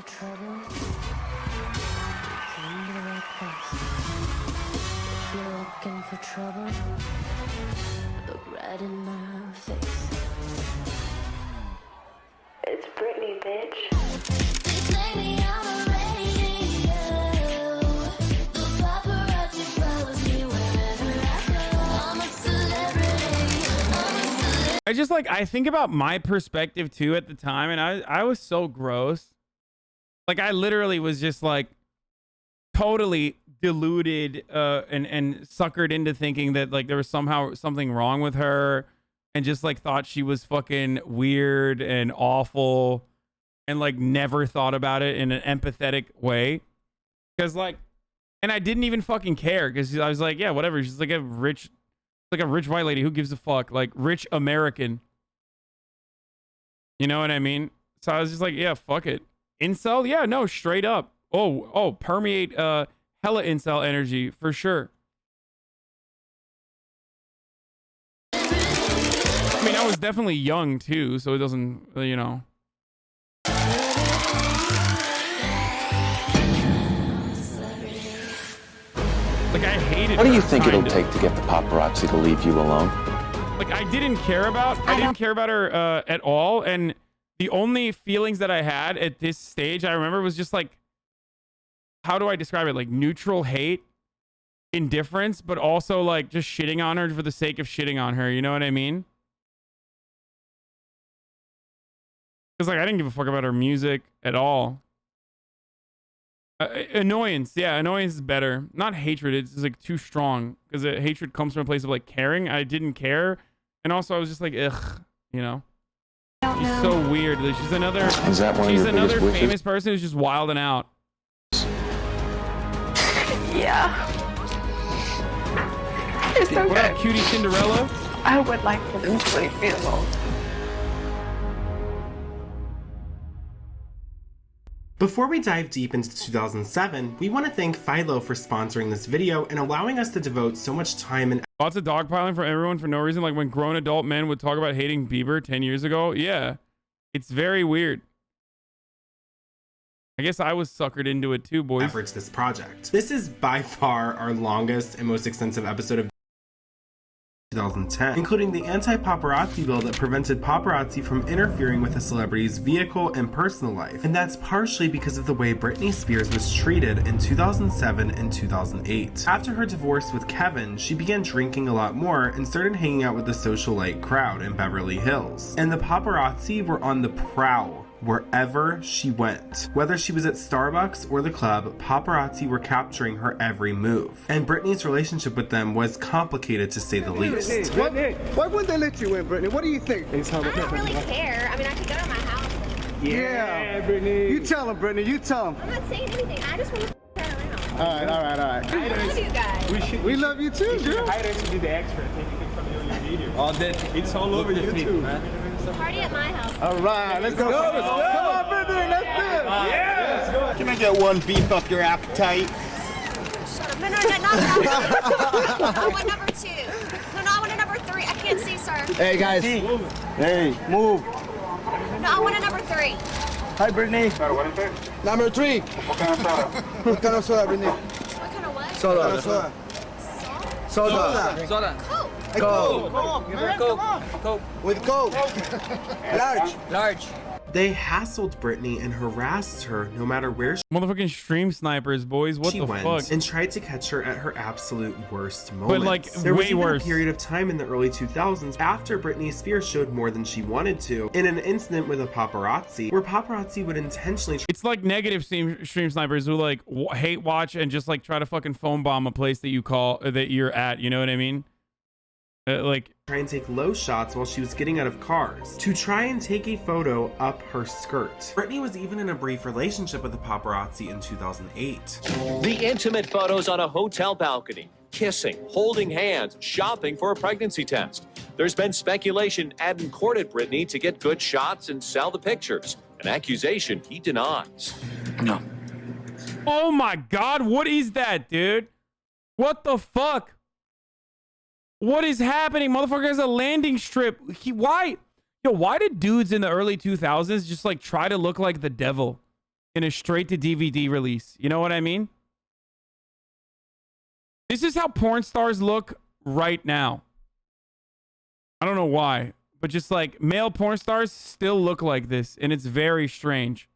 trouble, come to the right place. If you're looking for trouble, look right in my face. It's Britney, bitch. This lady on the radio. The paparazzi follows me wherever I go. I'm a celebrity. I just like, I think about my perspective too at the time, and I was so gross. Like, I literally was just like totally deluded and suckered into thinking that like there was somehow something wrong with her, and just like thought she was fucking weird and awful, and like never thought about it in an empathetic way. Because like, and I didn't even fucking care, because I was like, yeah, whatever. She's like a rich white lady. Who gives a fuck? Like, rich American. You know what I mean? So I was just like, yeah, fuck it. Incel? Yeah, no, straight up. Oh, permeate hella incel energy for sure. I mean, I was definitely young too, so it doesn't, you know. Like, I hated What do you her, think it'll kinda. take to get the paparazzi to leave you alone? Like, I didn't care about her at all, and the only feelings that I had at this stage, I remember, was just like, how do I describe it? Like, neutral hate, indifference, but also like just shitting on her for the sake of shitting on her. You know what I mean? Because like, I didn't give a fuck about her music at all. Annoyance, yeah, annoyance is better. Not hatred. It's like too strong, because hatred comes from a place of like caring. I didn't care, and also I was just like, ugh, you know. She's so weird. She's another. Is that one of She's your another biggest famous wishes? person who's just wilding out. Yeah. It's What okay. up, cutie Cinderella? I would like for them to leave me alone. Before we dive deep into 2007, we want to thank Philo for sponsoring this video and allowing us to devote so much time and Lots of dogpiling from everyone for no reason, like when grown adult men would talk about hating Bieber 10 years ago. Yeah, it's very weird. I guess I was suckered into it too, boys. effort to this project. This is by far our longest and most extensive episode of 2010, including the anti-paparazzi bill that prevented paparazzi from interfering with a celebrity's vehicle and personal life. And that's partially because of the way Britney Spears was treated in 2007 and 2008. After her divorce with Kevin, she began drinking a lot more and started hanging out with the socialite crowd in Beverly Hills. And the paparazzi were on the prowl wherever she went. Whether she was at Starbucks or the club, paparazzi were capturing her every move. And Britney's relationship with them was complicated, to say the least. Why wouldn't they let you in, Brittany? What do you think? I don't really care. I mean, I could go to my house. Yeah, Brittany. You tell him, Brittany. You tell him. I'm not saying anything. I just want to around. All right. I love you guys. We love you too, girl. Hire us to do the extra, take anything from you on your video. All that. It's all over YouTube, man. Party at my house. All right, let's go. Come on, Brittany, let's do it. Yeah, let's go. Can I get one beef up your appetite? Shut up. No, not that. I want number 2. No, I want a number 3. I can't see, sir. Hey, guys. Hey, move. No, I want a number 3. Hi, Brittany. Number 3. What kind of soda? What kind of soda, Brittany? What kind of what? Soda. Salt? Soda. Coke. Coke. With Coke. Large. They hassled Britney and harassed her no matter where Motherfucking stream snipers, boys. What she the went, fuck? and tried to catch her at her absolute worst moments. like, there was way even worse. a period of time in the early 2000s after Britney Spears showed more than she wanted to in an incident with a paparazzi, where paparazzi would intentionally It's like negative stream snipers who like hate watch and just like try to fucking phone bomb a place that that you're at. You know what I mean? Like, try and take low shots while she was getting out of cars to try and take a photo up her skirt. Britney was even in a brief relationship with the paparazzi in 2008. The intimate photos on a hotel balcony, kissing, holding hands, shopping for a pregnancy test. There's been speculation Adam courted Britney to get good shots and sell the pictures, an accusation he denies. No. oh my God, what is that, dude? What the fuck? What is happening? Motherfucker has a landing strip. Why did dudes in the early 2000s just like try to look like the devil? in a straight to DVD release. You know what I mean? This is how porn stars look right now. I don't know why, but just like male porn stars still look like this, and it's very strange.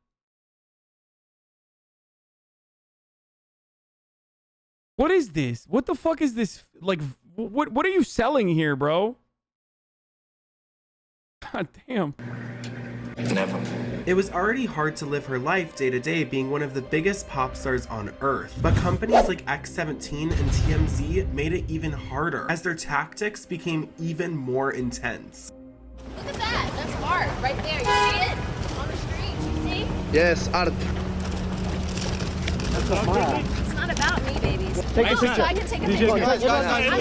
What is this? What the fuck is this? Like, what are you selling here, bro? God damn. Never. It was already hard to live her life day to day being one of the biggest pop stars on earth, but companies like X17 and TMZ made it even harder as their tactics became even more intense. Look at that. That's art right there. You see it? On the street. You see? Yes, art. It's not about me, babies. Take a picture. So I can take a DJ, picture.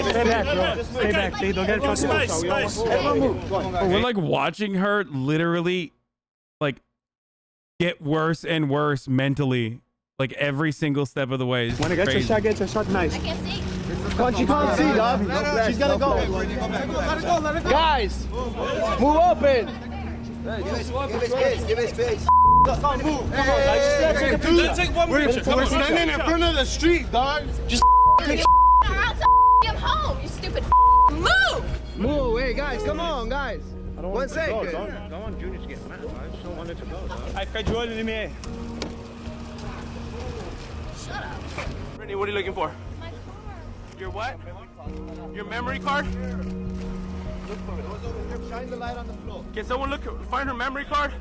stay back, bro. Stay back. They don't get We're like watching her literally like get worse and worse mentally, like every single step of the way. It's When it gets crazy. a shot, nice. I can't see. She can't see, dog. She's gotta go. Let it go. Guys, move open. Give it space. Give it space. Come on, move. Come on, guys. Just take one picture. We're standing in front of the street, dog. Just take I'm home, you stupid move! move. Hey, guys, come on, guys. 1 second. Don't want Junior to get mad. I just don't want it to go. I fed you all in me. Shut up. Brittany, what are you looking for? My car. Your what? Your memory card? Shine the light on the floor. Can someone find her memory card?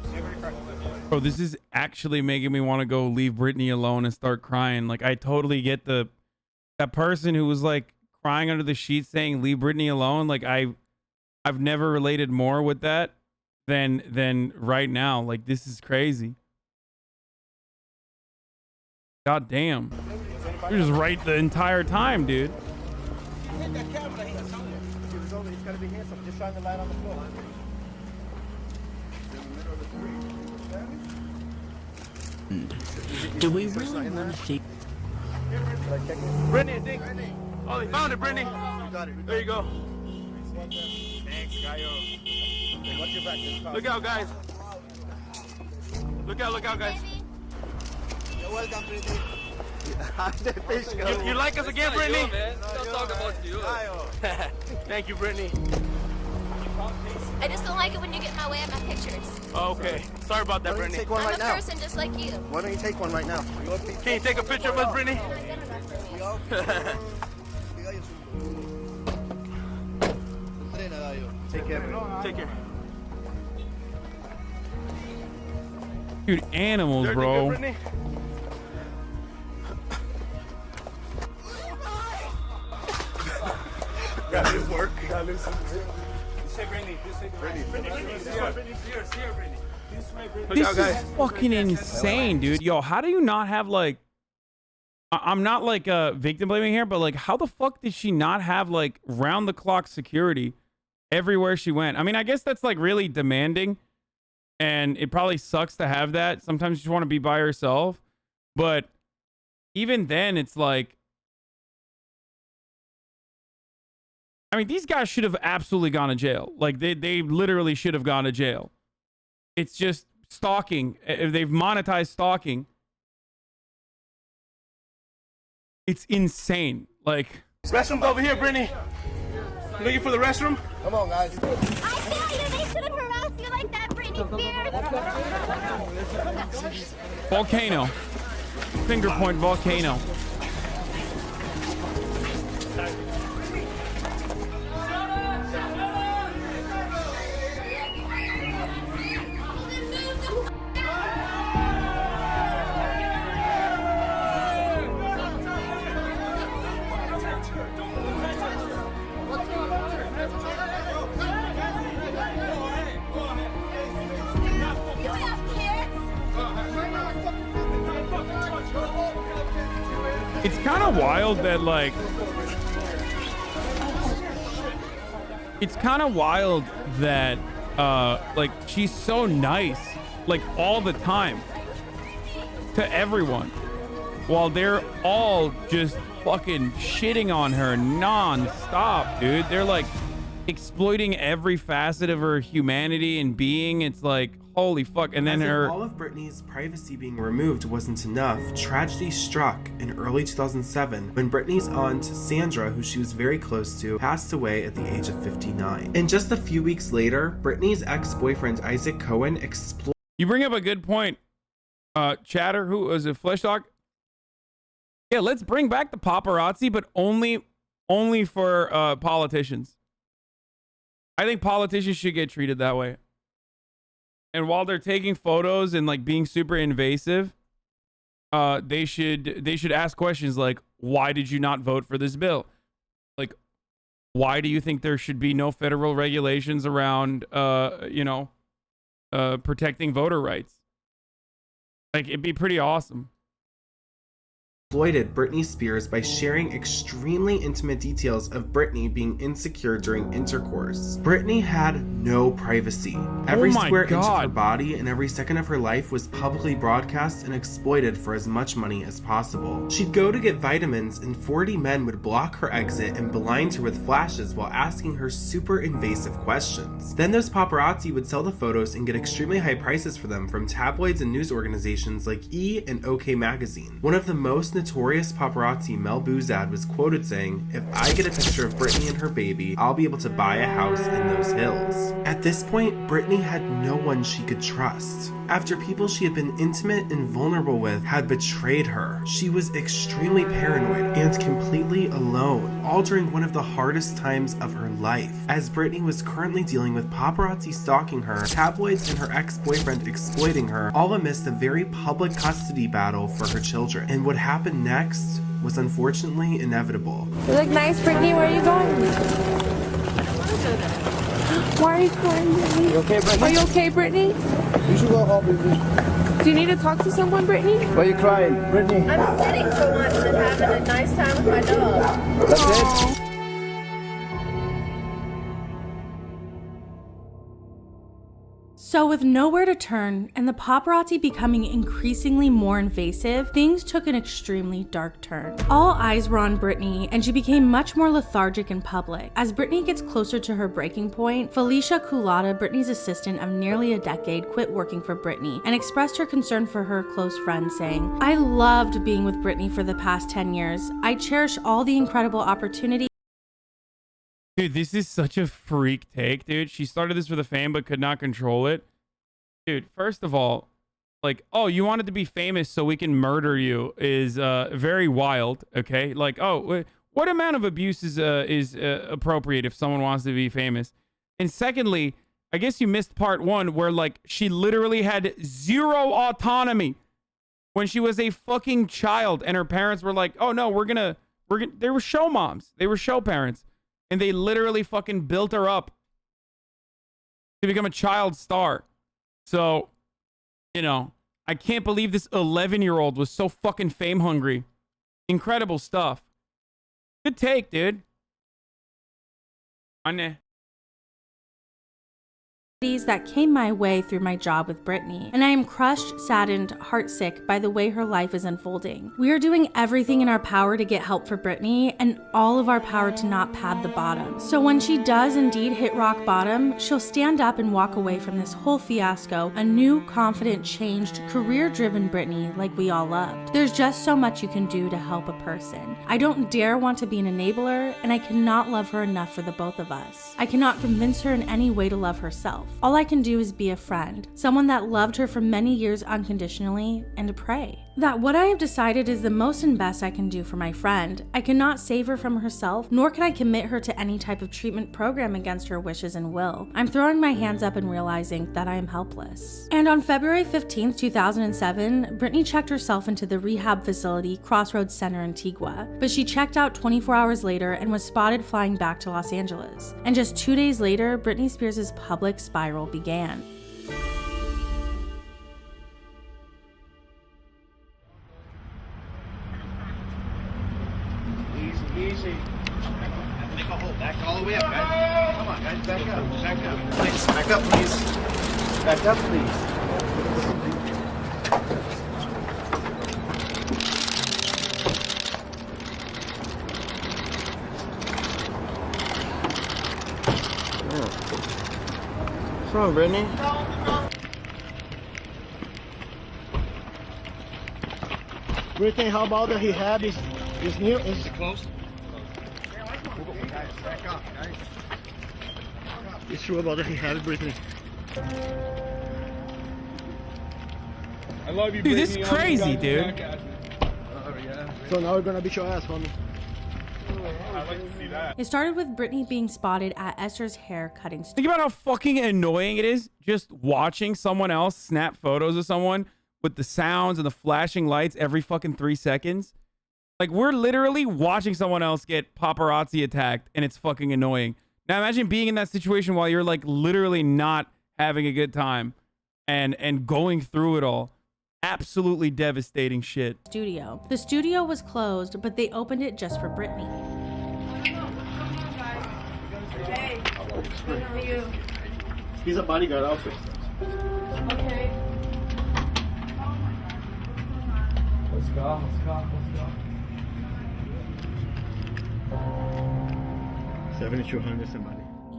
Bro, this is actually making me want to go leave Britney alone and start crying. Like, I totally get that person who was like crying under the sheets saying leave Britney alone. Like, I've never related more with that than right now. Like, this is crazy. God damn. You're just right the entire time, dude. Hit that camera. He's gotta be handsome. Just shine the light on the floor. Do we really want to see? Brittany, I think. Oh, they found it, Brittany. There you go. Thanks, Gaio. Watch your back. Look out, guys. Look out, guys. You're welcome, Brittany. You like us again, Brittany? Don't talk about you. Thank you, Brittany. I just don't like it when you get in my way of my pictures. Oh, okay. Sorry about that, Why don't you Brittany. take one I'm right a now? person just like you. Why don't you take one right now? Can you take a picture of us, Brittany? Take care, Brittany. Take care. Dude, animals, Everything bro. good, Brittany? Gotta lose work. Gotta lose some work. Say Brittany. Just say Brittany. Brittany. Here, Brittany. This is fucking insane, dude. Yo, how do you not have like... I'm not like victim blaming here, but like how the fuck did she not have like round the clock security everywhere she went? I mean, I guess that's like really demanding and it probably sucks to have that. Sometimes you just want to be by yourself, but even then it's like, I mean, these guys should have absolutely gone to jail. Like they literally should have gone to jail. It's just stalking. They've monetized stalking. It's insane. Like, restroom's over here, Brittany. Looking for the restroom? Come on, guys. I tell you, they should have harassed you like that, Britney Spears. volcano. Finger point volcano. It's kind of wild that like like she's so nice like all the time to everyone while they're all just fucking shitting on her non-stop, dude. They're like exploiting every facet of her humanity and being. It's like, Holy fuck. And then As if her... all of Britney's privacy being removed wasn't enough, tragedy struck in early 2007 when Britney's aunt, Sandra, who she was very close to, passed away at the age of 59. And just a few weeks later, Britney's ex-boyfriend, Isaac Cohen, exploited... You bring up a good point, Chatter, who was a Flesh Dog. Yeah, let's bring back the paparazzi, but only for politicians. I think politicians should get treated that way. And while they're taking photos and like being super invasive, they should ask questions like, why did you not vote for this bill? Like, why do you think there should be no federal regulations around protecting voter rights? Like, it'd be pretty awesome. exploited Britney Spears by sharing extremely intimate details of Britney being insecure during intercourse. Britney had no privacy. Every square inch of her body and every second of her life was publicly broadcast and exploited for as much money as possible. She'd go to get vitamins and 40 men would block her exit and blind her with flashes while asking her super invasive questions. Then those paparazzi would sell the photos and get extremely high prices for them from tabloids and news organizations like E! And OK Magazine. One of the most notorious paparazzi, Mel Buzad, was quoted saying, "If I get a picture of Britney and her baby, I'll be able to buy a house in those hills." At this point, Britney had no one she could trust. After people she had been intimate and vulnerable with had betrayed her, she was extremely paranoid and completely alone, all during one of the hardest times of her life. As Britney was currently dealing with paparazzi stalking her, tabloids and her ex-boyfriend exploiting her, all amidst a very public custody battle for her children. And what happened next was unfortunately inevitable. You look nice, Britney. Where are you going? Why are you crying, Britney? You okay, Britney? Are you okay, Britney? You should go home, Britney. Do you need to talk to someone, Britney? Why are you crying, Britney? I'm sitting for once and having a nice time with my dog. That's it? So with nowhere to turn and the paparazzi becoming increasingly more invasive, things took an extremely dark turn. All eyes were on Britney and she became much more lethargic in public. As Britney gets closer to her breaking point, Felicia Culotta, Britney's assistant of nearly a decade, quit working for Britney and expressed her concern for her close friend, saying, "I loved being with Britney for the past 10 years. I cherish all the incredible opportunities." Dude, this is such a freak take, dude. She started this for the fame but could not control it. Dude, first of all, like, oh, you wanted to be famous so we can murder you is very wild, okay? Like, oh, what amount of abuse is appropriate if someone wants to be famous? And secondly, I guess you missed part one where, like, she literally had zero autonomy when she was a fucking child and her parents were like, oh, no, we're gonna, they were show moms. They were show parents. And they literally fucking built her up to become a child star. So, you know, I can't believe this 11-year-old was so fucking fame hungry. Incredible stuff. Good take, dude. Anne. That came my way through my job with Britney, and I am crushed, saddened, heartsick by the way her life is unfolding. We are doing everything in our power to get help for Britney and all of our power to not pad the bottom. So when she does indeed hit rock bottom, she'll stand up and walk away from this whole fiasco a new, confident, changed, career-driven Britney like we all loved. There's just so much you can do to help a person. I don't dare want to be an enabler, and I cannot love her enough for the both of us. I cannot convince her in any way to love herself. All I can do is be a friend, someone that loved her for many years unconditionally, and to pray that what I have decided is the most and best I can do for my friend. I cannot save her from herself, nor can I commit her to any type of treatment program against her wishes and will. I'm throwing my hands up and realizing that I am helpless. And on February 15th, 2007, Britney checked herself into the rehab facility Crossroads Center in Antigua, but she checked out 24 hours later and was spotted flying back to Los Angeles. And just 2 days later, Britney Spears' public spiral began. Easy. Make a hole. Back all the way up, guys. Come on, guys. Back up. Back up. Please. Back up, please. Back up, please. What's wrong, Britney? Brittany, how about the rehab is new? Is Close. it's true about the rehab, Brittany? I love you, Dude, this Brittany. is crazy, dude. So now we're gonna beat your ass, homie. I'd like to see that. It started with Britney being spotted at Esther's hair cutting Think about how fucking annoying it is just watching someone else snap photos of someone with the sounds and the flashing lights every fucking 3 seconds. Like, we're literally watching someone else get paparazzi attacked, and it's fucking annoying. Now imagine being in that situation while you're like literally not having a good time and going through it all. Absolutely devastating shit. studio. The studio was closed, but they opened it just for Britney. Hey, good for you. He's a bodyguard outfit. Okay. Let's go. Let's go. Let's go. 7,200 somebody.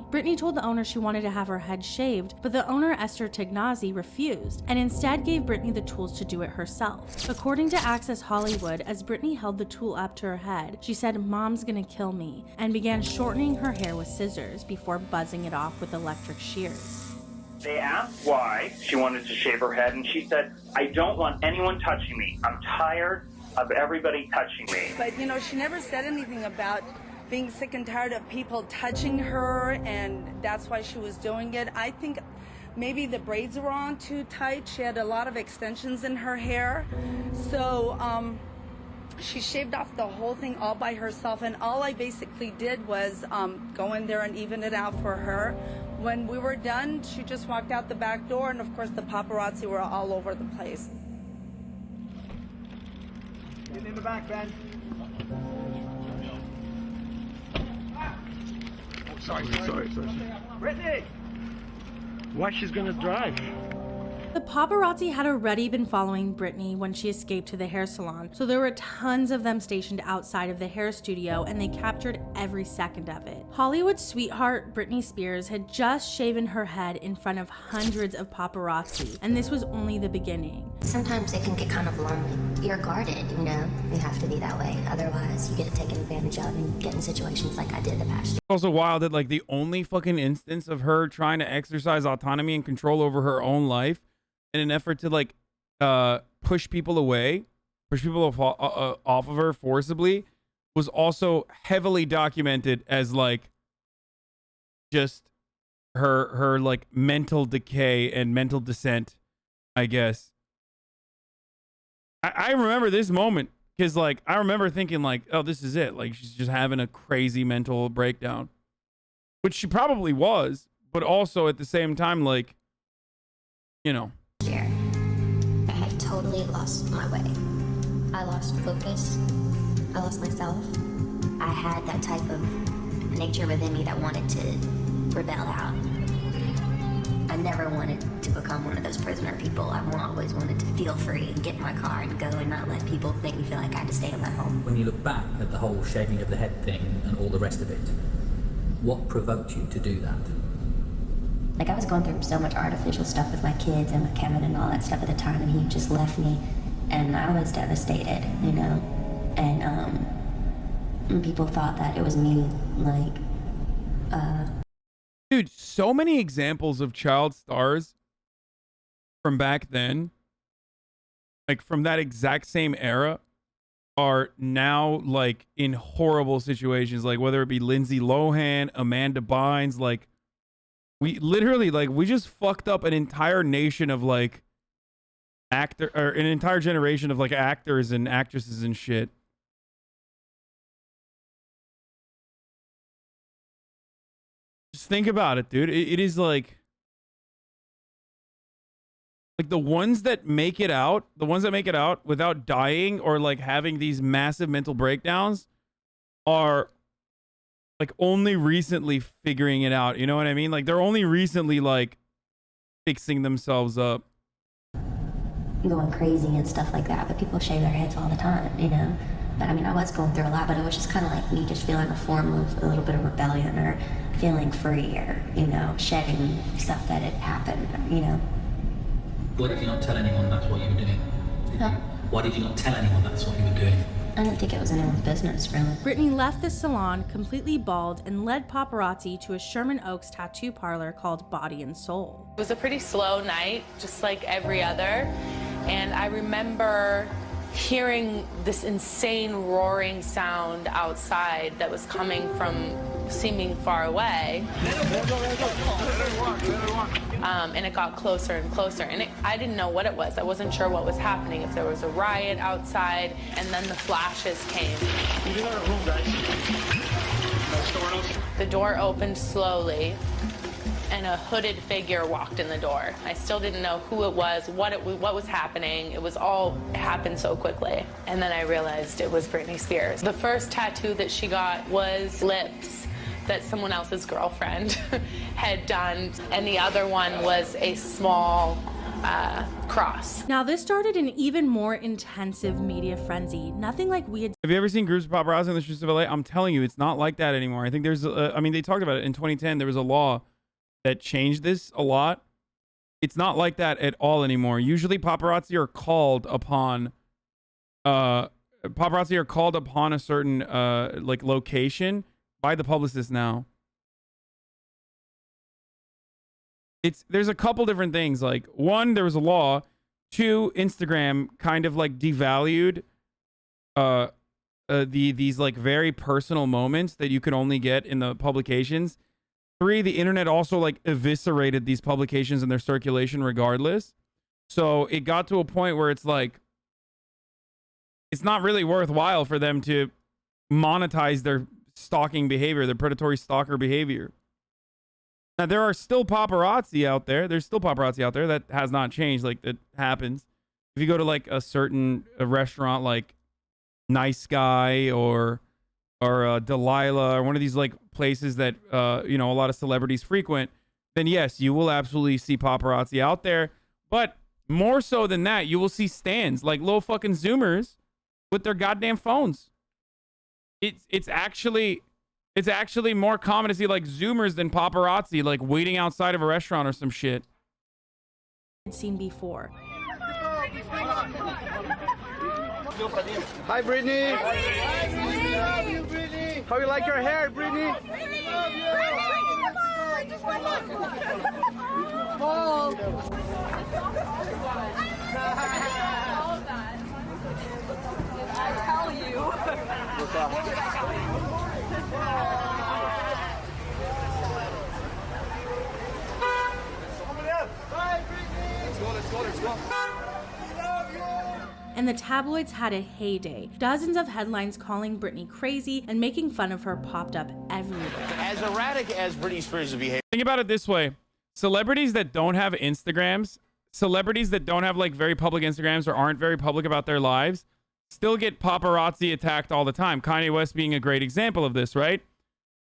Britney told the owner she wanted to have her head shaved, but the owner, Esther Tignazi, refused and instead gave Britney the tools to do it herself. According to Access Hollywood, as Britney held the tool up to her head, she said, "Mom's gonna kill me," and began shortening her hair with scissors before buzzing it off with electric shears. They asked why she wanted to shave her head, and she said, "I don't want anyone touching me. I'm tired of everybody touching me." But you know, she never said anything about being sick and tired of people touching her, and that's why she was doing it. I think maybe the braids were on too tight. She had a lot of extensions in her hair. So she shaved off the whole thing all by herself, and all I basically did was go in there and even it out for her. When we were done, she just walked out the back door, and of course the paparazzi were all over the place. Get in the back, Ben. Sorry. Brittany! Why she's gonna drive? The paparazzi had already been following Britney when she escaped to the hair salon, so there were tons of them stationed outside of the hair studio, and they captured every second of it. Hollywood sweetheart Britney Spears had just shaven her head in front of hundreds of paparazzi, and this was only the beginning. Sometimes it can get kind of lonely. You're guarded, you know? You have to be that way. Otherwise, you get taken advantage of and get in situations like I did the past year. Also wild that like the only fucking instance of her trying to exercise autonomy and control over her own life in an effort to like push people away, push people off of her forcibly, was also heavily documented as like just her like mental decay and mental descent, I guess. I remember this moment because like I remember thinking like, oh, this is it. Like she's just having a crazy mental breakdown, which she probably was, but also at the same time, like, you know. I had totally lost my way. I lost focus. I lost myself. I had that type of nature within me that wanted to rebel out. I never wanted to become one of those prisoner people. I always wanted to feel free and get in my car and go and not let people make me feel like I had to stay in my home. When you look back at the whole shaving of the head thing and all the rest of it, what provoked you to do that? Like, I was going through so much artificial stuff with my kids and with Kevin and all that stuff at the time, and he just left me, and I was devastated, you know? And people thought that it was me, like, Dude, so many examples of child stars from back then, like from that exact same era, are now like in horrible situations, like whether it be Lindsay Lohan, Amanda Bynes. Like we literally, like, we just fucked up an entire nation of like actor, or an entire generation of like actors and actresses and shit. Just think about it, dude. It is like the ones that make it out, without dying or like having these massive mental breakdowns are like only recently figuring it out. You know what I mean? Like they're only recently like fixing themselves up. going crazy and stuff like that, but people shave their heads all the time, you know? But I mean, I was going through a lot, but it was just kind of like me just feeling a form of a little bit of rebellion, or feeling free, or, you know, shedding stuff that had happened, you know? Why did you not tell anyone that's what you were doing? Huh? Why did you not tell anyone that's what you were doing? I didn't think it was anyone's business, really. Britney left the salon completely bald and led paparazzi to a Sherman Oaks tattoo parlor called Body and Soul. It was a pretty slow night, just like every other. And I remember hearing this insane roaring sound outside that was coming from seeming far away. And it got closer and closer. And I didn't know what it was. I wasn't sure what was happening, if there was a riot outside. And then the flashes came. The door opened slowly, and a hooded figure walked in the door. I still didn't know who it was, what was happening. It happened so quickly. And then I realized it was Britney Spears. The first tattoo that she got was lips that someone else's girlfriend had done, and the other one was a small cross. Now this started an even more intensive media frenzy. Nothing like we had. Have you ever seen groups of paparazzi in the streets of LA? I'm telling you, it's not like that anymore. I think there's, I mean, they talked about it in 2010. There was a law that changed this a lot. It's not like that at all anymore. Usually paparazzi are called upon a certain like location by the publicist now. There's a couple different things. Like, one, there was a law. Two, Instagram kind of like devalued these like very personal moments that you could only get in the publications. Three, the internet also like eviscerated these publications and their circulation regardless. So it got to a point where it's like, it's not really worthwhile for them to monetize their stalking behavior, their predatory stalker behavior. Now, there are still paparazzi out there. There's still paparazzi out there. That has not changed. Like, it happens. If you go to like a restaurant like Nice Guy or Delilah or one of these like places that you know, a lot of celebrities frequent, then yes, you will absolutely see paparazzi out there. But more so than that, you will see stands like little fucking Zoomers with their goddamn phones. It's actually more common to see like Zoomers than paparazzi like waiting outside of a restaurant or some shit. Seen before. Hi, Britney. How you like your hair, Britney? I tell you. Let's go. And the tabloids had a heyday. Dozens of headlines calling Britney crazy and making fun of her popped up everywhere. As erratic as Britney Spears' behavior. Think about it this way. Celebrities that don't have Instagrams, celebrities that don't have like very public Instagrams or aren't very public about their lives, still get paparazzi attacked all the time. Kanye West being a great example of this, right?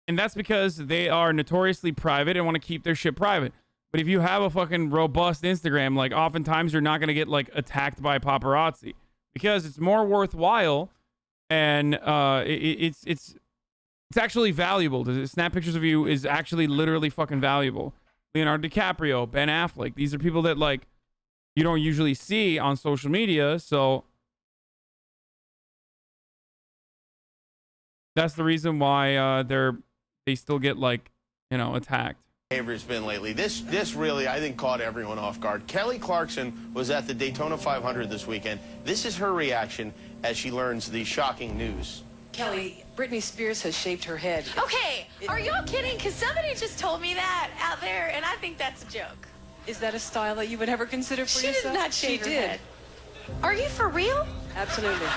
And that's because they are notoriously private and want to keep their shit private. But if you have a fucking robust Instagram, like oftentimes you're not going to get like attacked by paparazzi because it's more worthwhile and it's actually valuable. To snap pictures of you is actually literally fucking valuable. Leonardo DiCaprio, Ben Affleck, these are people that like you don't usually see on social media, so that's the reason why they still get like, you know, attacked. Behavior's been lately. This really, I think, caught everyone off guard. Kelly Clarkson was at the Daytona 500 this weekend. This is her reaction as she learns the shocking news. Kelly, Britney Spears has shaved her head. Okay, are y'all kidding? Because somebody just told me that out there, and I think that's a joke. Is that a style that you would ever consider for She yourself? did not shave her She did. head. Are you for real? Absolutely.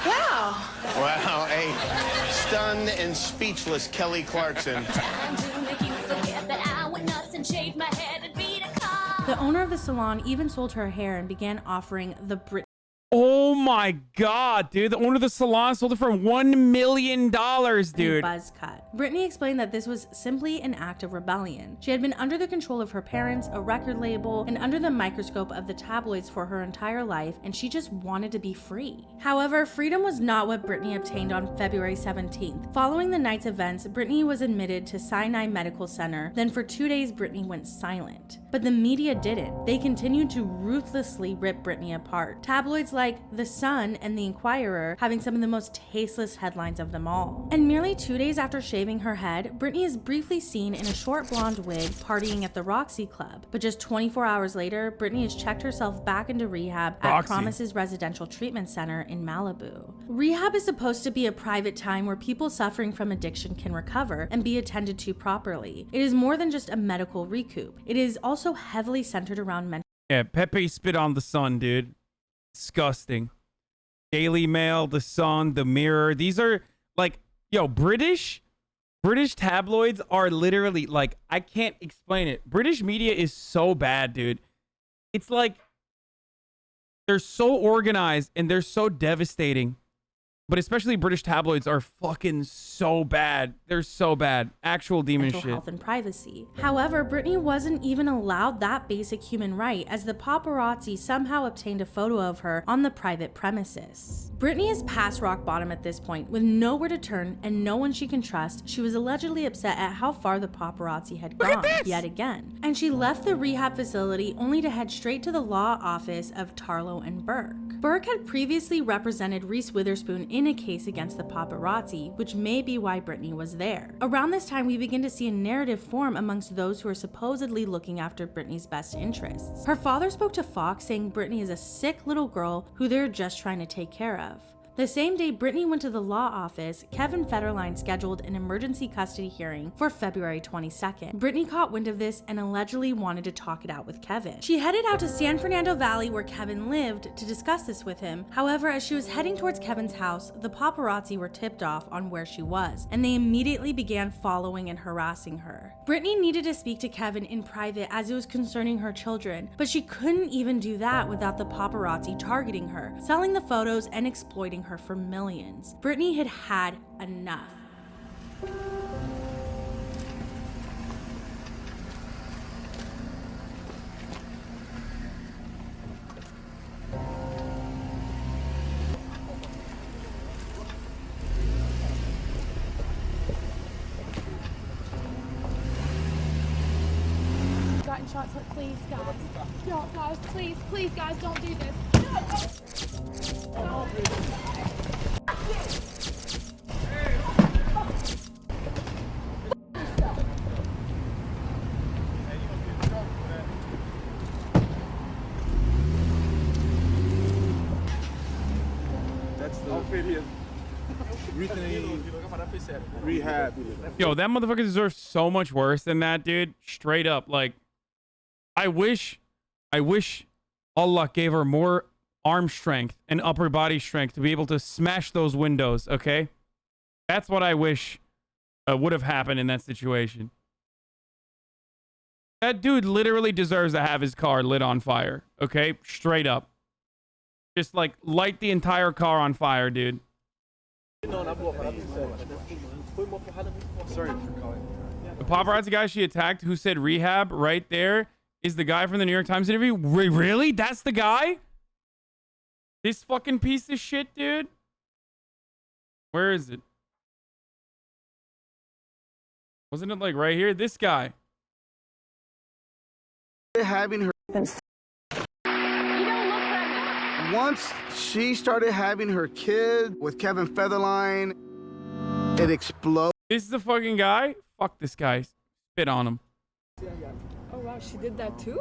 Wow. Wow, a stunned and speechless Kelly Clarkson. The owner of the salon even sold her hair and began offering the Britney Oh my God, dude. The owner of the salon sold it for $1 million, dude. Buzz cut. Britney explained that this was simply an act of rebellion. She had been under the control of her parents, a record label, and under the microscope of the tabloids for her entire life, and she just wanted to be free. However, freedom was not what Britney obtained on February 17th. Following the night's events, Britney was admitted to Sinai Medical Center. Then for 2 days, Britney went silent. But the media didn't. They continued to ruthlessly rip Britney apart. Tabloids like The Sun and The Inquirer having some of the most tasteless headlines of them all. And merely 2 days after shaving her head, Britney is briefly seen in a short blonde wig partying at the Roxy Club. But just 24 hours later, Britney has checked herself back into rehab at Promises Residential Treatment Center in Malibu. Rehab is supposed to be a private time where people suffering from addiction can recover and be attended to properly. It is more than just a medical recoup. It is also heavily centered around mental. Yeah, Pepe spit on The Sun, dude. Disgusting. Daily Mail, The Sun, The Mirror. These are like, yo, British tabloids are literally like, I can't explain it. British media is so bad, dude. It's like they're so organized and they're so devastating. But especially British tabloids are fucking so bad. They're so bad. Actual demon mental shit. Health and privacy. However, Britney wasn't even allowed that basic human right, as the paparazzi somehow obtained a photo of her on the private premises. Britney is past rock bottom at this point, with nowhere to turn and no one she can trust. She was allegedly upset at how far the paparazzi had gone yet again, and she left the rehab facility only to head straight to the law office of Tarlow and Burke. Burke had previously represented Reese Witherspoon in a case against the paparazzi, which may be why Britney was there. Around this time, we begin to see a narrative form amongst those who are supposedly looking after Britney's best interests. Her father spoke to Fox saying Britney is a sick little girl who they're just trying to take care of. The same day Britney went to the law office, Kevin Federline scheduled an emergency custody hearing for February 22nd. Britney caught wind of this and allegedly wanted to talk it out with Kevin. She headed out to San Fernando Valley where Kevin lived to discuss this with him. However, as she was heading towards Kevin's house, the paparazzi were tipped off on where she was, and they immediately began following and harassing her. Britney needed to speak to Kevin in private as it was concerning her children, but she couldn't even do that without the paparazzi targeting her, selling the photos and exploiting her for millions. Britney had had enough. Gotten shots, like, please, guys. Yo, guys, please, guys, don't do this. No. That's the outfit here. Rehab. Yo, that motherfucker deserves so much worse than that, dude. Straight up. Like, I wish Allah gave her more arm strength and upper body strength to be able to smash those windows, okay? That's what I wish would have happened in that situation. That dude literally deserves to have his car lit on fire, okay? Straight up. Just, like, light the entire car on fire, dude. Sorry for calling. The paparazzi guy she attacked who said rehab right there is the guy from the New York Times interview. Really? That's the guy? This fucking piece of shit, dude? Where is it? Wasn't it like right here? This guy. Having her. Once she started having her kid with Kevin Federline, it exploded. This is the fucking guy? Fuck this guy. Spit on him. Oh wow, she did that too?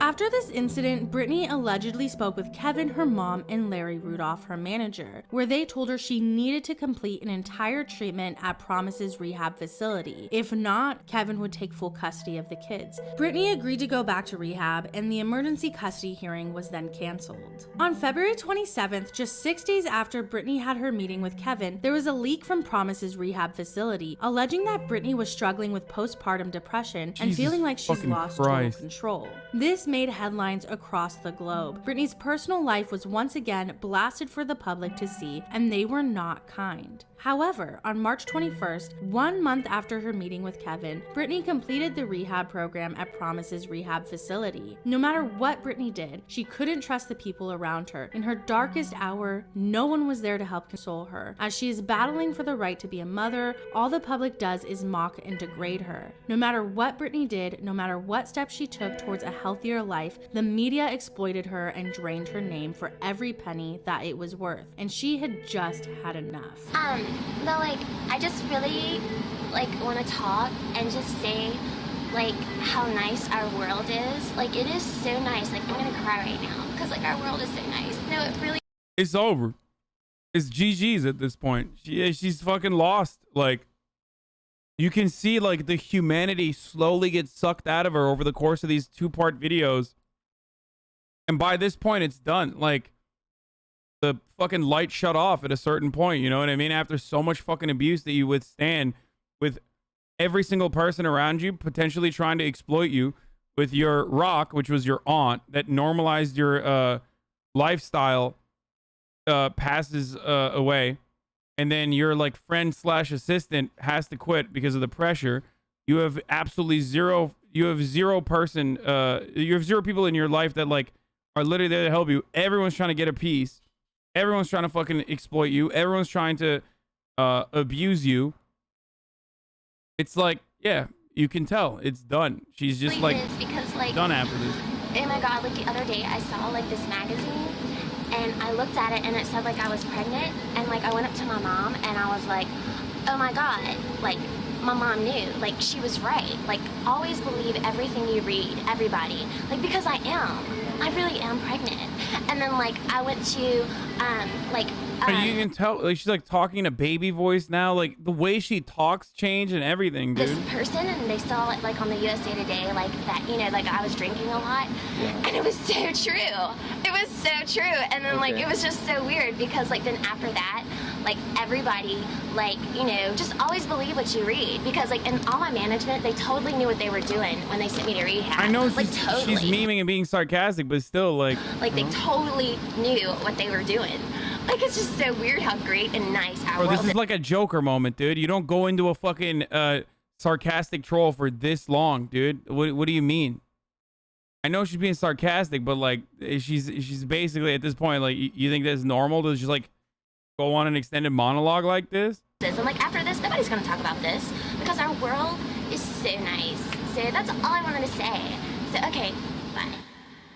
After this incident, Britney allegedly spoke with Kevin, her mom, and Larry Rudolph, her manager, where they told her she needed to complete an entire treatment at Promises rehab facility. If not, Kevin would take full custody of the kids. Britney agreed to go back to rehab, and the emergency custody hearing was then canceled. On February 27th, just 6 days after Britney had her meeting with Kevin, there was a leak from Promises rehab facility alleging that Britney was struggling with postpartum depression and feeling like she's Fucking lost total Christ. control. This made headlines across the globe. Britney's personal life was once again blasted for the public to see, and they were not kind. However, on March 21st, 1 month after her meeting with Kevin, Britney completed the rehab program at Promise's rehab facility. No matter what Britney did, she couldn't trust the people around her. In her darkest hour, no one was there to help console her. As she is battling for the right to be a mother, all the public does is mock and degrade her. No matter what Britney did, no matter what steps she took towards a healthier life, the media exploited her and drained her name for every penny that it was worth. And she had just had enough. But like, I just really like want to talk and just say like how nice our world is. Like, it is so nice. Like, I'm gonna cry right now because like our world is so nice. No, it really. It's over. It's GG's at this point. She's fucking lost. Like, you can see like the humanity slowly get sucked out of her over the course of these 2-part videos. And by this point, it's done. Like, the fucking light shut off at a certain point, you know what I mean? After so much fucking abuse that you withstand with every single person around you potentially trying to exploit you, with your rock, which was your aunt, that normalized your lifestyle, passes away, and then your like friend / assistant has to quit because of the pressure. You have absolutely zero. You have zero people in your life that like are literally there to help you. Everyone's trying to get a piece. Everyone's trying to fucking exploit you. Everyone's trying to abuse you. It's like, yeah, you can tell it's done. She's just like, because, like, done after this. Oh my god, like the other day I saw like this magazine and I looked at it and it said like I was pregnant, and like I went up to my mom and I was like, oh my god, like my mom knew, like she was right. Like, always believe everything you read, everybody. Like, because I really am pregnant. And then like I went to And you can tell, like, she's like talking in a baby voice now. Like the way she talks changed and everything, dude. this person, and they saw it like on the USA Today, like that, you know, like I was drinking a lot, and it was so true. It was so true. And then like it was just so weird because like then after that, like everybody, like, you know, just always believe what you read, because like in all my management, they totally knew what they were doing when they sent me to rehab. I know like totally. she's memeing and being sarcastic, but still, like Like they totally knew what they were doing. Like, it's just so weird how great and nice our bro, world this is like a Joker moment, dude. You don't go into a fucking sarcastic troll for this long, dude. What do you mean? I know she's being sarcastic, but like she's basically at this point, like, you think that's normal to just like go on an extended monologue like this? And like after this, nobody's gonna talk about this because our world is so nice. So that's all I wanted to say. So okay, bye.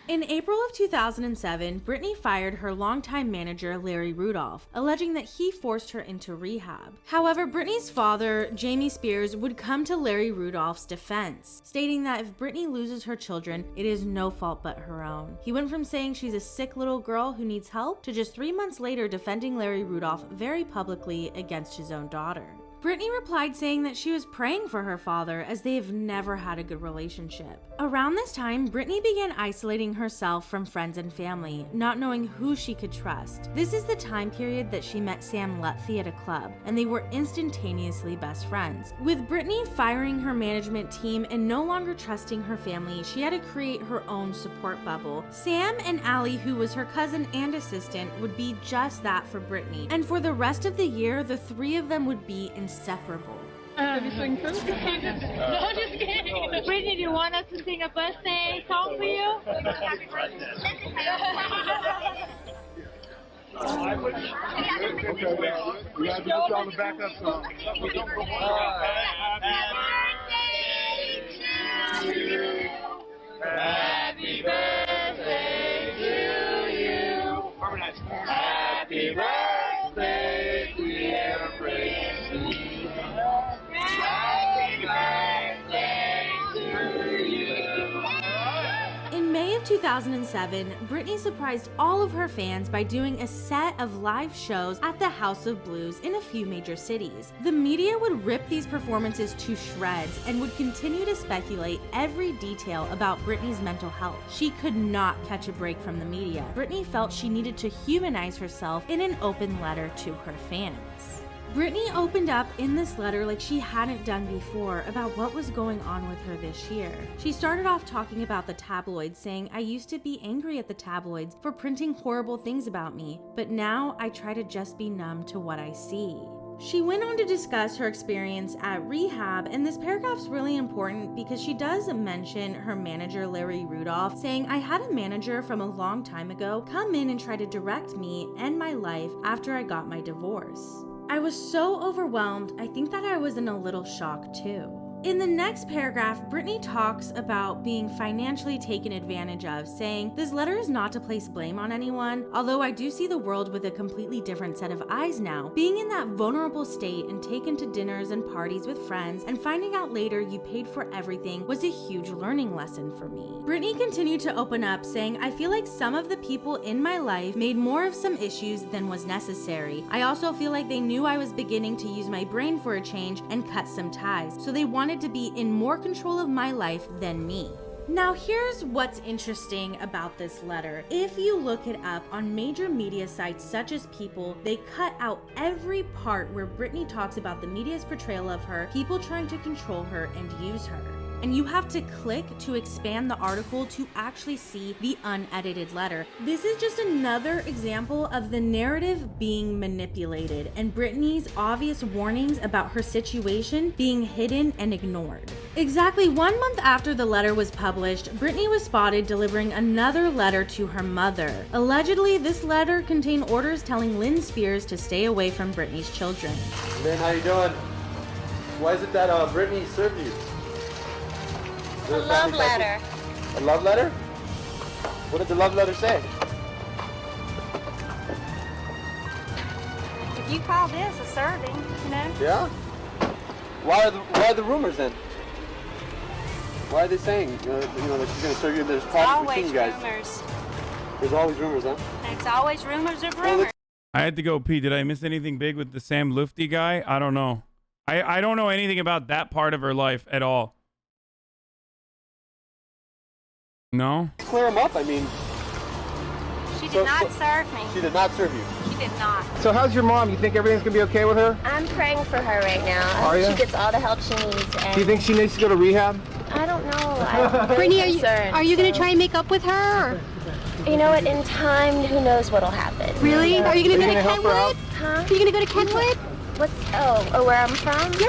In April of 2007, Britney fired her longtime manager, Larry Rudolph, alleging that he forced her into rehab. However, Britney's father, Jamie Spears, would come to Larry Rudolph's defense, stating that if Britney loses her children, it is no fault but her own. He went from saying she's a sick little girl who needs help to just 3 months later defending Larry Rudolph very publicly against his own daughter. Britney replied saying that she was praying for her father, as they have never had a good relationship. Around this time, Britney began isolating herself from friends and family, not knowing who she could trust. This is the time period that she met Sam Lutfi at a club, and they were instantaneously best friends. With Britney firing her management team and no longer trusting her family, she had to create her own support bubble. Sam and Allie, who was her cousin and assistant, would be just that for Britney, and for the rest of the year, the three of them would be inseparable. No, just kidding. Britney, do you want us to sing a birthday song for you? Happy birthday. We gotta do this on the backup song. Happy birthday to you. Happy birthday, dear Britney. Happy birthday to you. In May of 2007, Britney surprised all of her fans by doing a set of live shows at the House of Blues in a few major cities. The media would rip these performances to shreds and would continue to speculate every detail about Britney's mental health. She could not catch a break from the media. Britney felt she needed to humanize herself in an open letter to her fans. Britney opened up in this letter like she hadn't done before about what was going on with her this year. She started off talking about the tabloids, saying, "I used to be angry at the tabloids for printing horrible things about me, but now I try to just be numb to what I see." She went on to discuss her experience at rehab, and this paragraph's really important because she does mention her manager, Larry Rudolph, saying, "I had a manager from a long time ago come in and try to direct me and my life after I got my divorce. I was so overwhelmed, I think that I was in a little shock too." In the next paragraph, Britney talks about being financially taken advantage of, saying, "This letter is not to place blame on anyone, although I do see the world with a completely different set of eyes now. Being in that vulnerable state and taken to dinners and parties with friends and finding out later you paid for everything was a huge learning lesson for me." Britney continued to open up, saying, "I feel like some of the people in my life made more of some issues than was necessary. I also feel like they knew I was beginning to use my brain for a change and cut some ties, so they wanted to be in more control of my life than me." Now here's what's interesting about this letter. If you look it up on major media sites such as People, they cut out every part where Britney talks about the media's portrayal of her, people trying to control her and use her. And you have to click to expand the article to actually see the unedited letter. This is just another example of the narrative being manipulated and Britney's obvious warnings about her situation being hidden and ignored. Exactly 1 month after the letter was published, Britney was spotted delivering another letter to her mother. Allegedly, this letter contained orders telling Lynn Spears to stay away from Britney's children. Lynn, how you doing? Why is it that Britney served you? A love letter. A love letter? What did the love letter say? If you call this a serving, you know? Yeah? Why are the rumors then? Why are they saying that she's going to serve you? There's problems between you guys. Rumors. There's always rumors, huh? It's always rumors of rumors. I had to go pee. Did I miss anything big with the Sam Lufty guy? I don't know. I don't know anything about that part of her life at all. No? Clear them up, I mean. She did not serve me. She did not serve you. She did not. So how's your mom? You think everything's going to be okay with her? I'm praying for her right now. I Are hope ya? she gets all the help she needs. And Do you think she needs to go to rehab? I don't know. I'm very Brittany, concerned, are you going to so- try and make up with her? Or? You know what? In time, who knows what'll happen? Really? So- Are you going to go to help her out? Kenwood? Huh? Are you going to go to Kenwood? What's? Oh, where I'm from? Yeah.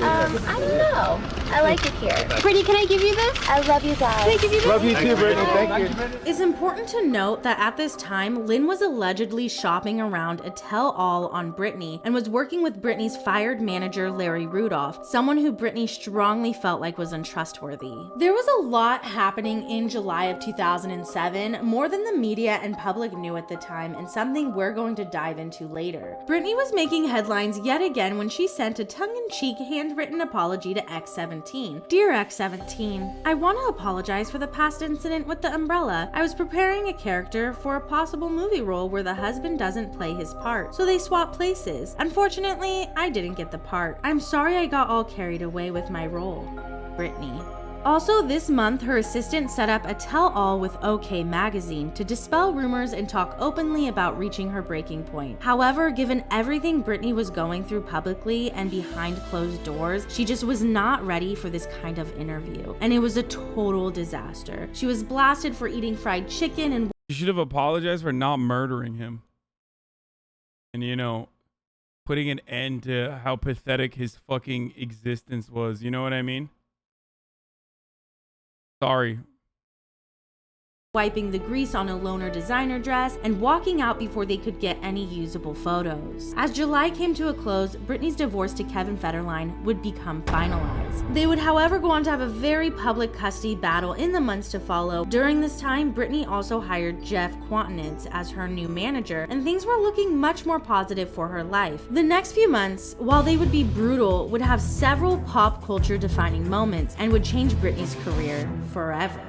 I don't know. I like it here. Brittany, can I give you this? I love you guys. Can I give you this? Love you too, Brittany. Thank you. It's important to note that at this time, Lynn was allegedly shopping around a tell-all on Britney and was working with Britney's fired manager, Larry Rudolph, someone who Britney strongly felt like was untrustworthy. There was a lot happening in July of 2007, more than the media and public knew at the time, and something we're going to dive into later. Britney was making headlines yet again when she sent a tongue-in-cheek handwritten apology to X17. "Dear X17, I want to apologize for the past incident with the umbrella. I was preparing a character for a possible movie role where the husband doesn't play his part, so they swap places. Unfortunately, I didn't get the part. I'm sorry I got all carried away with my role. Britney." Also this month, her assistant set up a tell-all with OK Magazine to dispel rumors and talk openly about reaching her breaking point. However, given everything Britney was going through publicly and behind closed doors, she just was not ready for this kind of interview, and it was a total disaster. She was blasted for eating fried chicken and You should have apologized for not murdering him. And, putting an end to how pathetic his fucking existence was. You know what I mean? Sorry. wiping the grease on a loaner designer dress and walking out before they could get any usable photos. As July came to a close, Britney's divorce to Kevin Federline would become finalized. They would, however, go on to have a very public custody battle in the months to follow. During this time, Britney also hired Jeff Quantinitz as her new manager, and things were looking much more positive for her life. The next few months, while they would be brutal, would have several pop culture defining moments and would change Britney's career forever.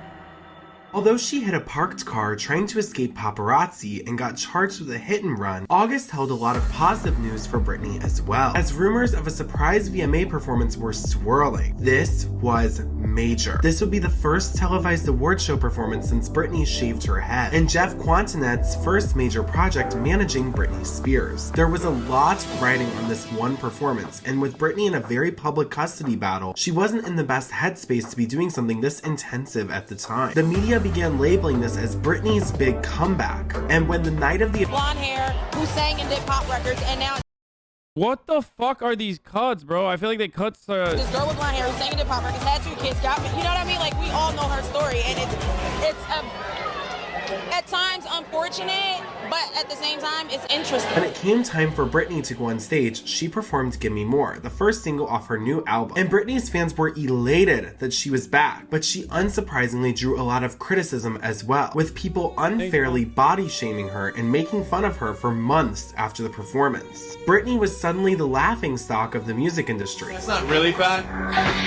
Although she hit a parked car trying to escape paparazzi and got charged with a hit and run, August held a lot of positive news for Britney as well, as rumors of a surprise VMA performance were swirling. This was major. This would be the first televised award show performance since Britney shaved her head, and Jeff Quantinet's first major project managing Britney Spears. There was a lot riding on this one performance, and with Britney in a very public custody battle, she wasn't in the best headspace to be doing something this intensive at the time. The media began labeling this as Britney's big comeback, and when the night of the blonde hair who sang and did pop records, and now what the fuck are these cuts, bro? I feel like they cut this girl with blonde hair who sang and did pop records, had 2 kids, got me. You know what I mean? Like, we all know her story, and it's at times unfortunate, but at the same time, it's interesting. When it came time for Britney to go on stage, she performed Give Me More, the first single off her new album. And Britney's fans were elated that she was back, but she unsurprisingly drew a lot of criticism as well, with people unfairly body shaming her and making fun of her for months after the performance. Britney was suddenly the laughingstock of the music industry. That's not really fat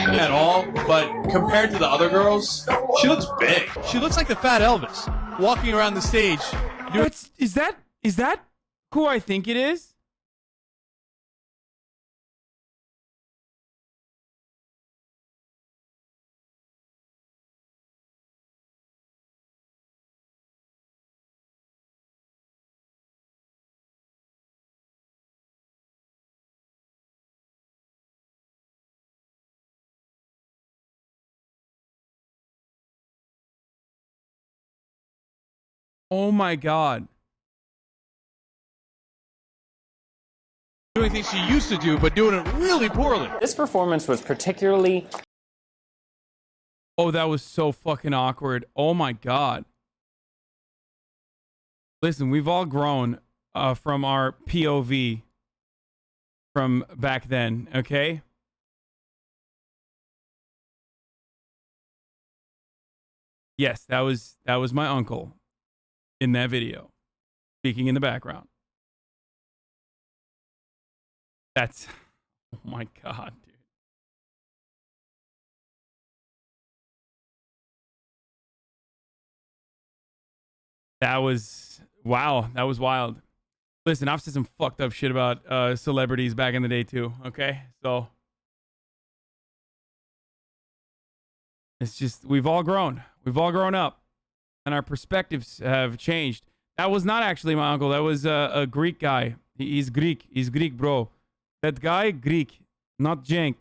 at all, but compared to the other girls, she looks big. She looks like the fat Elvis walking around the stage. Is that who I think it is? Oh my God. Doing things she used to do, but doing it really poorly. This performance was particularly... Oh, that was so fucking awkward. Oh my God. Listen, we've all grown from our POV from back then, okay? Yes, that was my uncle in that video, speaking in the background. That's, oh my God, dude. That was, wow, that was wild. Listen, I've said some fucked up shit about celebrities back in the day too, okay? So, it's just, we've all grown. We've all grown up. And our perspectives have changed. That was not actually my uncle. That was a Greek guy. He's Greek. He's Greek, bro. That guy, Greek, not Jank.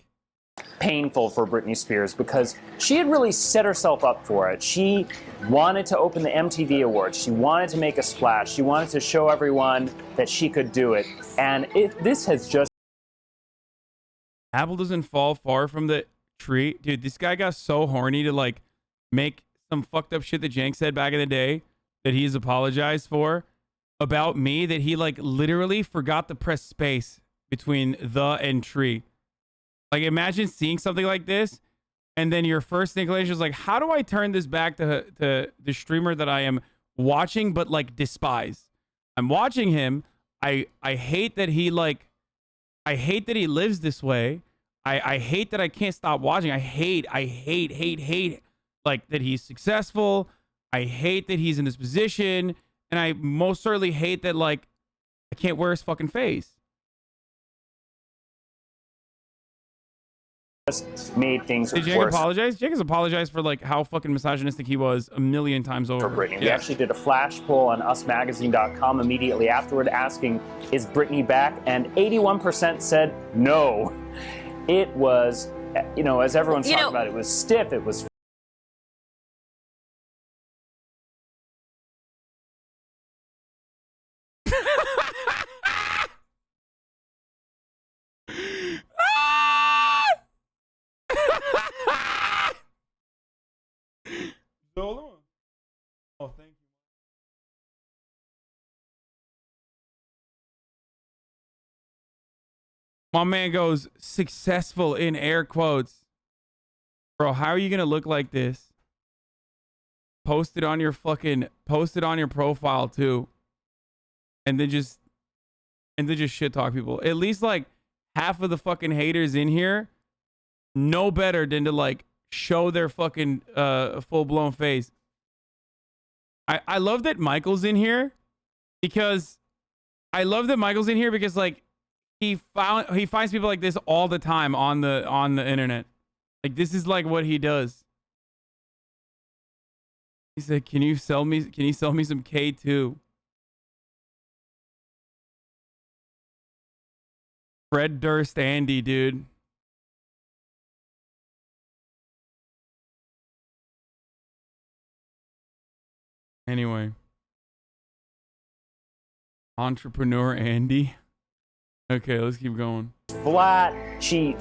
Painful for Britney Spears because she had really set herself up for it. She wanted to open the MTV Awards. She wanted to make a splash. She wanted to show everyone that she could do it. And this has just... Apple doesn't fall far from the tree. Dude, this guy got so horny to like make some fucked up shit that Jank said back in the day that he's apologized for about me, that he like literally forgot to press space between the and tree. Like, imagine seeing something like this and then your first inclination is like, how do I turn this back to the streamer that I am watching but like despise? I'm watching him. I hate that he like, I hate that he lives this way. I hate that I can't stop watching. I hate like that he's successful. I hate that he's in this position. And I most certainly hate that like I can't wear his fucking face. Just made things Did worse. Jake apologize? Jake has apologized for like how fucking misogynistic he was a million times over. For Britney. We actually did a flash poll on usmagazine.com immediately afterward asking, is Britney back? And 81% said no. It was, you know, as everyone's talking about, it was stiff, it was Oh, thank you. My man goes successful in air quotes. Bro, how are you gonna look like this? Post it on your profile too. And then just shit talk people. At least like half of the fucking haters in here know better than to like show their fucking full blown face. I love that Michael's in here because like he finds people like this all the time on the internet. Like this is like what he does. He said, can you sell me some K2? Fred Durst Andy, dude. Anyway. Entrepreneur Andy. Okay, let's keep going. Flat. She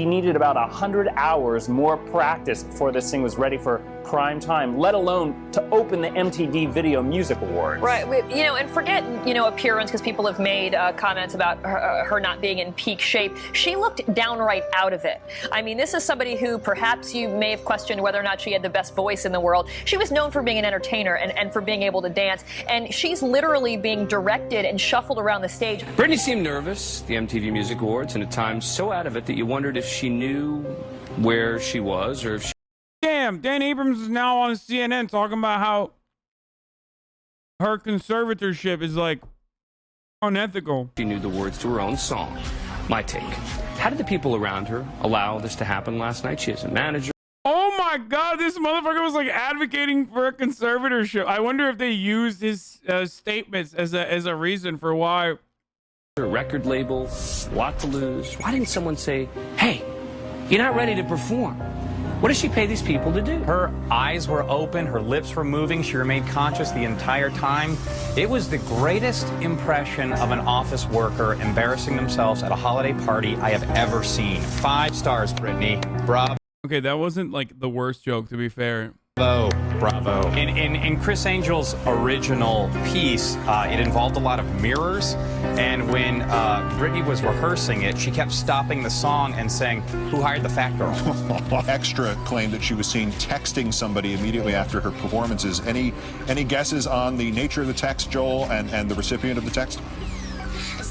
needed about 100 hours more practice before this thing was ready for prime time, let alone to open the MTV Video Music Awards. Right, you know, and forget, you know, appearance, because people have made comments about her not being in peak shape. She looked downright out of it. I mean, this is somebody who perhaps you may have questioned whether or not she had the best voice in the world. She was known for being an entertainer and for being able to dance, and she's literally being directed and shuffled around the stage. Britney seemed nervous, the MTV Music Awards, and at times so out of it that you wondered if she knew where she was or if she... Damn, Dan Abrams is now on CNN talking about how her conservatorship is like unethical. She knew the words to her own song. My take. How did the people around her allow this to happen last night? She has a manager. Oh my God, this motherfucker was like advocating for a conservatorship. I wonder if they used his statements as a reason for why. A record label, lot to lose. Why didn't someone say, hey, you're not ready to perform? What does she pay these people to do? Her eyes were open, her lips were moving, she remained conscious the entire time. It was the greatest impression of an office worker embarrassing themselves at a holiday party I have ever seen. 5 stars, Britney. Bravo. Okay, that wasn't like the worst joke, to be fair. Bravo. In Chris Angel's original piece, it involved a lot of mirrors, and when Britney was rehearsing it, she kept stopping the song and saying, "Who hired the fat girl?" Extra claimed that she was seen texting somebody immediately after her performances. Any guesses on the nature of the text, Joel, and the recipient of the text?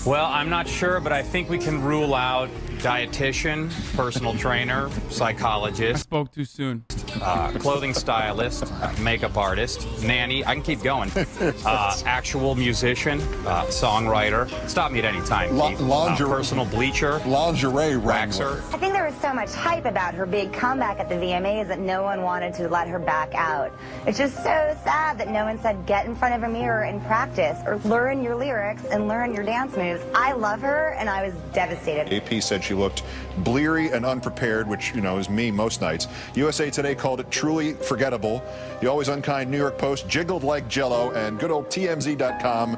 Well, I'm not sure, but I think we can rule out dietitian, personal trainer, psychologist. I spoke too soon. Clothing stylist, makeup artist, nanny. I can keep going. Actual musician, songwriter. Stop me at any time. Lingerie, personal bleacher, lingerie waxer. I think there was so much hype about her big comeback at the VMAs that no one wanted to let her back out. It's just so sad that no one said get in front of a mirror and practice or learn your lyrics and learn your dance moves. I love her and I was devastated. AP said she looked bleary and unprepared, which, you know, is me most nights. USA Today called it truly forgettable. The always unkind New York Post jiggled like jello, and good old TMZ.com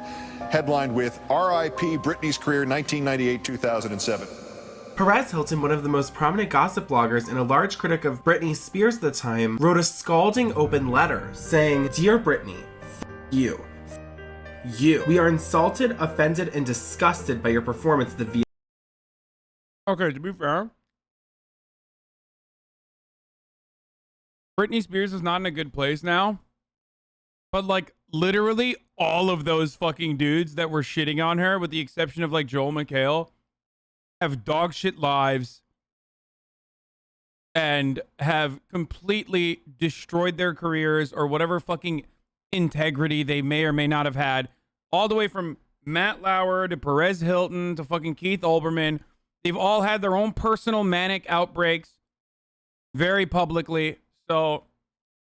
headlined with R.I.P. Britney's career 1998-2007. Perez Hilton, one of the most prominent gossip bloggers and a large critic of Britney Spears at the time, wrote a scalding open letter saying, "Dear Britney, you. We are insulted, offended, and disgusted by your performance at the VMAs." Okay, to be fair, Britney Spears is not in a good place now. But like literally all of those fucking dudes that were shitting on her, with the exception of like Joel McHale, have dog shit lives and have completely destroyed their careers or whatever fucking integrity they may or may not have had. All the way from Matt Lauer to Perez Hilton to fucking Keith Olbermann. They've all had their own personal manic outbreaks very publicly. So,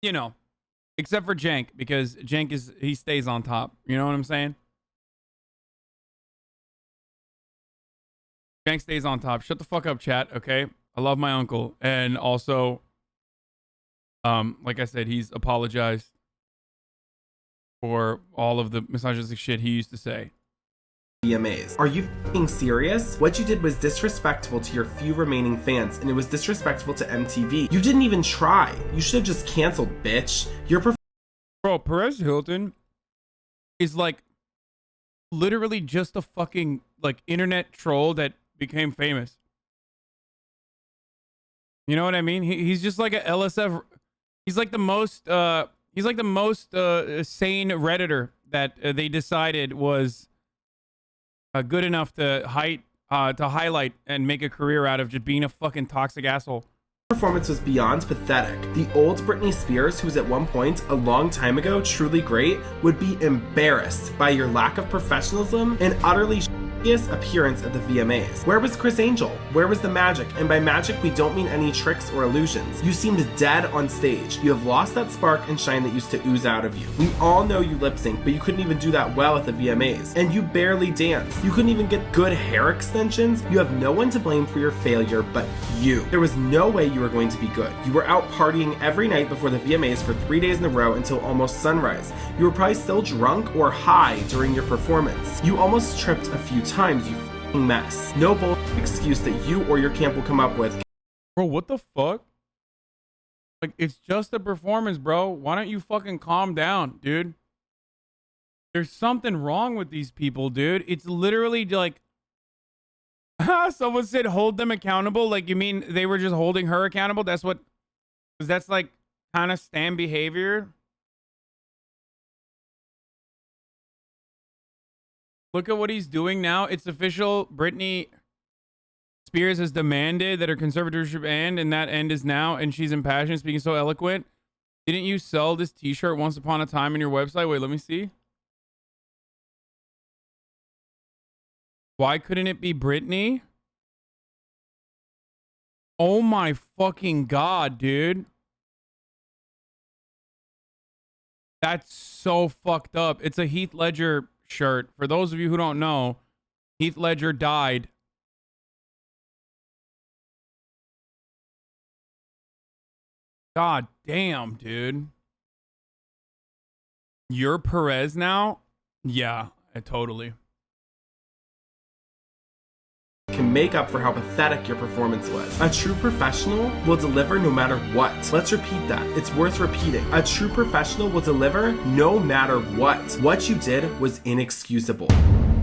you know, except for Cenk, because Cenk he stays on top. You know what I'm saying? Cenk stays on top. Shut the fuck up, chat, okay? I love my uncle. And also, like I said, he's apologized for all of the misogynistic shit he used to say. VMAs. Are you f***ing serious? What you did was disrespectful to your few remaining fans, and it was disrespectful to MTV. You didn't even try. You should have just canceled, bitch. Bro, Perez Hilton is like literally just a fucking like internet troll that became famous. You know what I mean? He's just like a LSF. He's like the most sane Redditor that they decided was good enough to highlight and make a career out of just being a fucking toxic asshole. Performance was beyond pathetic. The old Britney Spears, who was at one point, a long time ago, truly great, would be embarrassed by your lack of professionalism and utterly appearance at the VMAs. Where was Chris Angel? Where was the magic? And by magic, we don't mean any tricks or illusions. You seemed dead on stage. You have lost that spark and shine that used to ooze out of you. We all know you lip sync, but you couldn't even do that well at the VMAs. And you barely dance. You couldn't even get good hair extensions. You have no one to blame for your failure but you. There was no way you were going to be good. You were out partying every night before the VMAs for 3 days in a row until almost sunrise. You were probably still drunk or high during your performance. You almost tripped a few times, you f***ing mess. No bullshit excuse that you or your camp will come up with. Bro, what the fuck? Like, it's just a performance, bro. Why don't you fucking calm down, dude? There's something wrong with these people, dude. It's literally like, someone said hold them accountable. Like, you mean they were just holding her accountable? That's what, because that's like kind of Stan behavior. Look at what he's doing now. It's official. Britney Spears has demanded that her conservatorship end, and that end is now, and she's impassioned, speaking so eloquent. Didn't you sell this t-shirt once upon a time on your website? Wait, let me see. Why couldn't it be Britney? Oh my fucking God, dude. That's so fucked up. It's a Heath Ledger shirt. For those of you who don't know, Heath Ledger died. God damn, dude. You're Perez now? Yeah, totally. Can make up for how pathetic your performance was. A true professional will deliver no matter what. Let's repeat that. It's worth repeating. A true professional will deliver no matter what. What you did was inexcusable.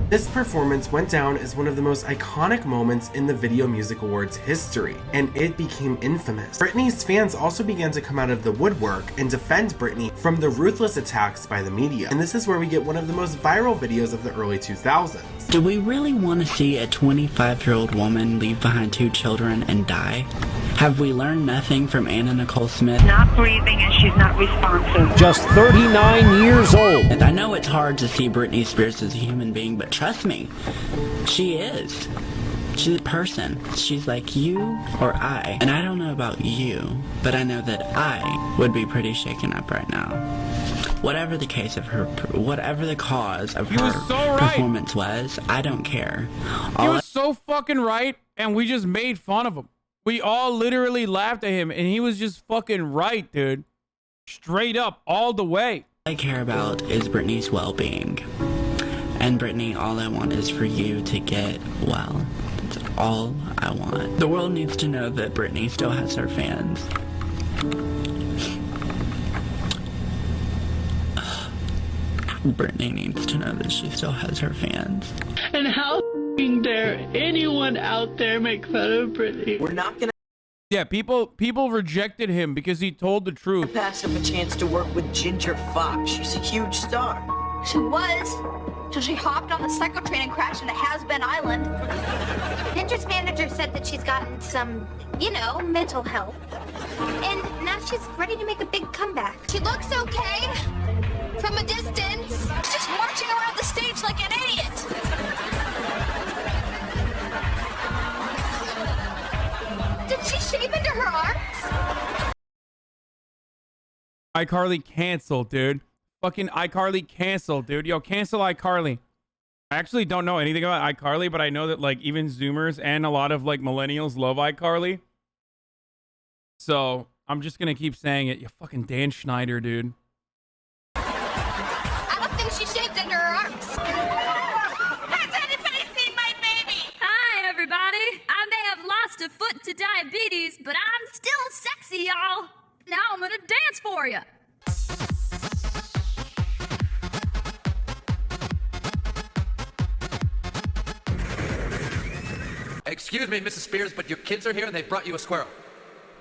This performance went down as one of the most iconic moments in the Video Music Awards history, and it became infamous. Britney's fans also began to come out of the woodwork and defend Britney from the ruthless attacks by the media. And this is where we get one of the most viral videos of the early 2000s. Do we really want to see a 25-year-old woman leave behind 2 children and die? Have we learned nothing from Anna Nicole Smith? Not breathing and she's not responsive. Just 39 years old. And I know it's hard to see Britney Spears as a human being, but trust me, she is. She's a person. She's like you or I. And I don't know about you, but I know that I would be pretty shaken up right now. Whatever the case of her, whatever the cause of her performance was, I don't care. He was so fucking right, and we just made fun of him. We all literally laughed at him, and he was just fucking right, dude. Straight up, all the way. All I care about is Britney's well-being. And Britney, all I want is for you to get well. That's all I want. The world needs to know that Britney still has her fans. Britney needs to know that she still has her fans. And how dare anyone out there make fun of Britney? We're not gonna Yeah, people rejected him because he told the truth. pass up a chance to work with Ginger Fox. She's a huge star. She was. So she hopped on the cycle train and crashed into Has-Been Island. Ginger's manager said that she's gotten some, you know, mental help. And now she's ready to make a big comeback. She looks okay from a distance. Just marching around the stage like an idiot. Did she shave into her arms? iCarly canceled, dude. Fucking iCarly canceled, dude. Yo, cancel iCarly. I actually don't know anything about iCarly, but I know that like even Zoomers and a lot of like millennials love iCarly. So I'm just gonna keep saying it. You fucking Dan Schneider, dude. I don't think she shaved under her arms. Has anybody seen my baby? Hi, everybody. I may have lost a foot to diabetes, but I'm still sexy, y'all. Now I'm gonna dance for you. Excuse me, Mrs. Spears, but your kids are here and they've brought you a squirrel.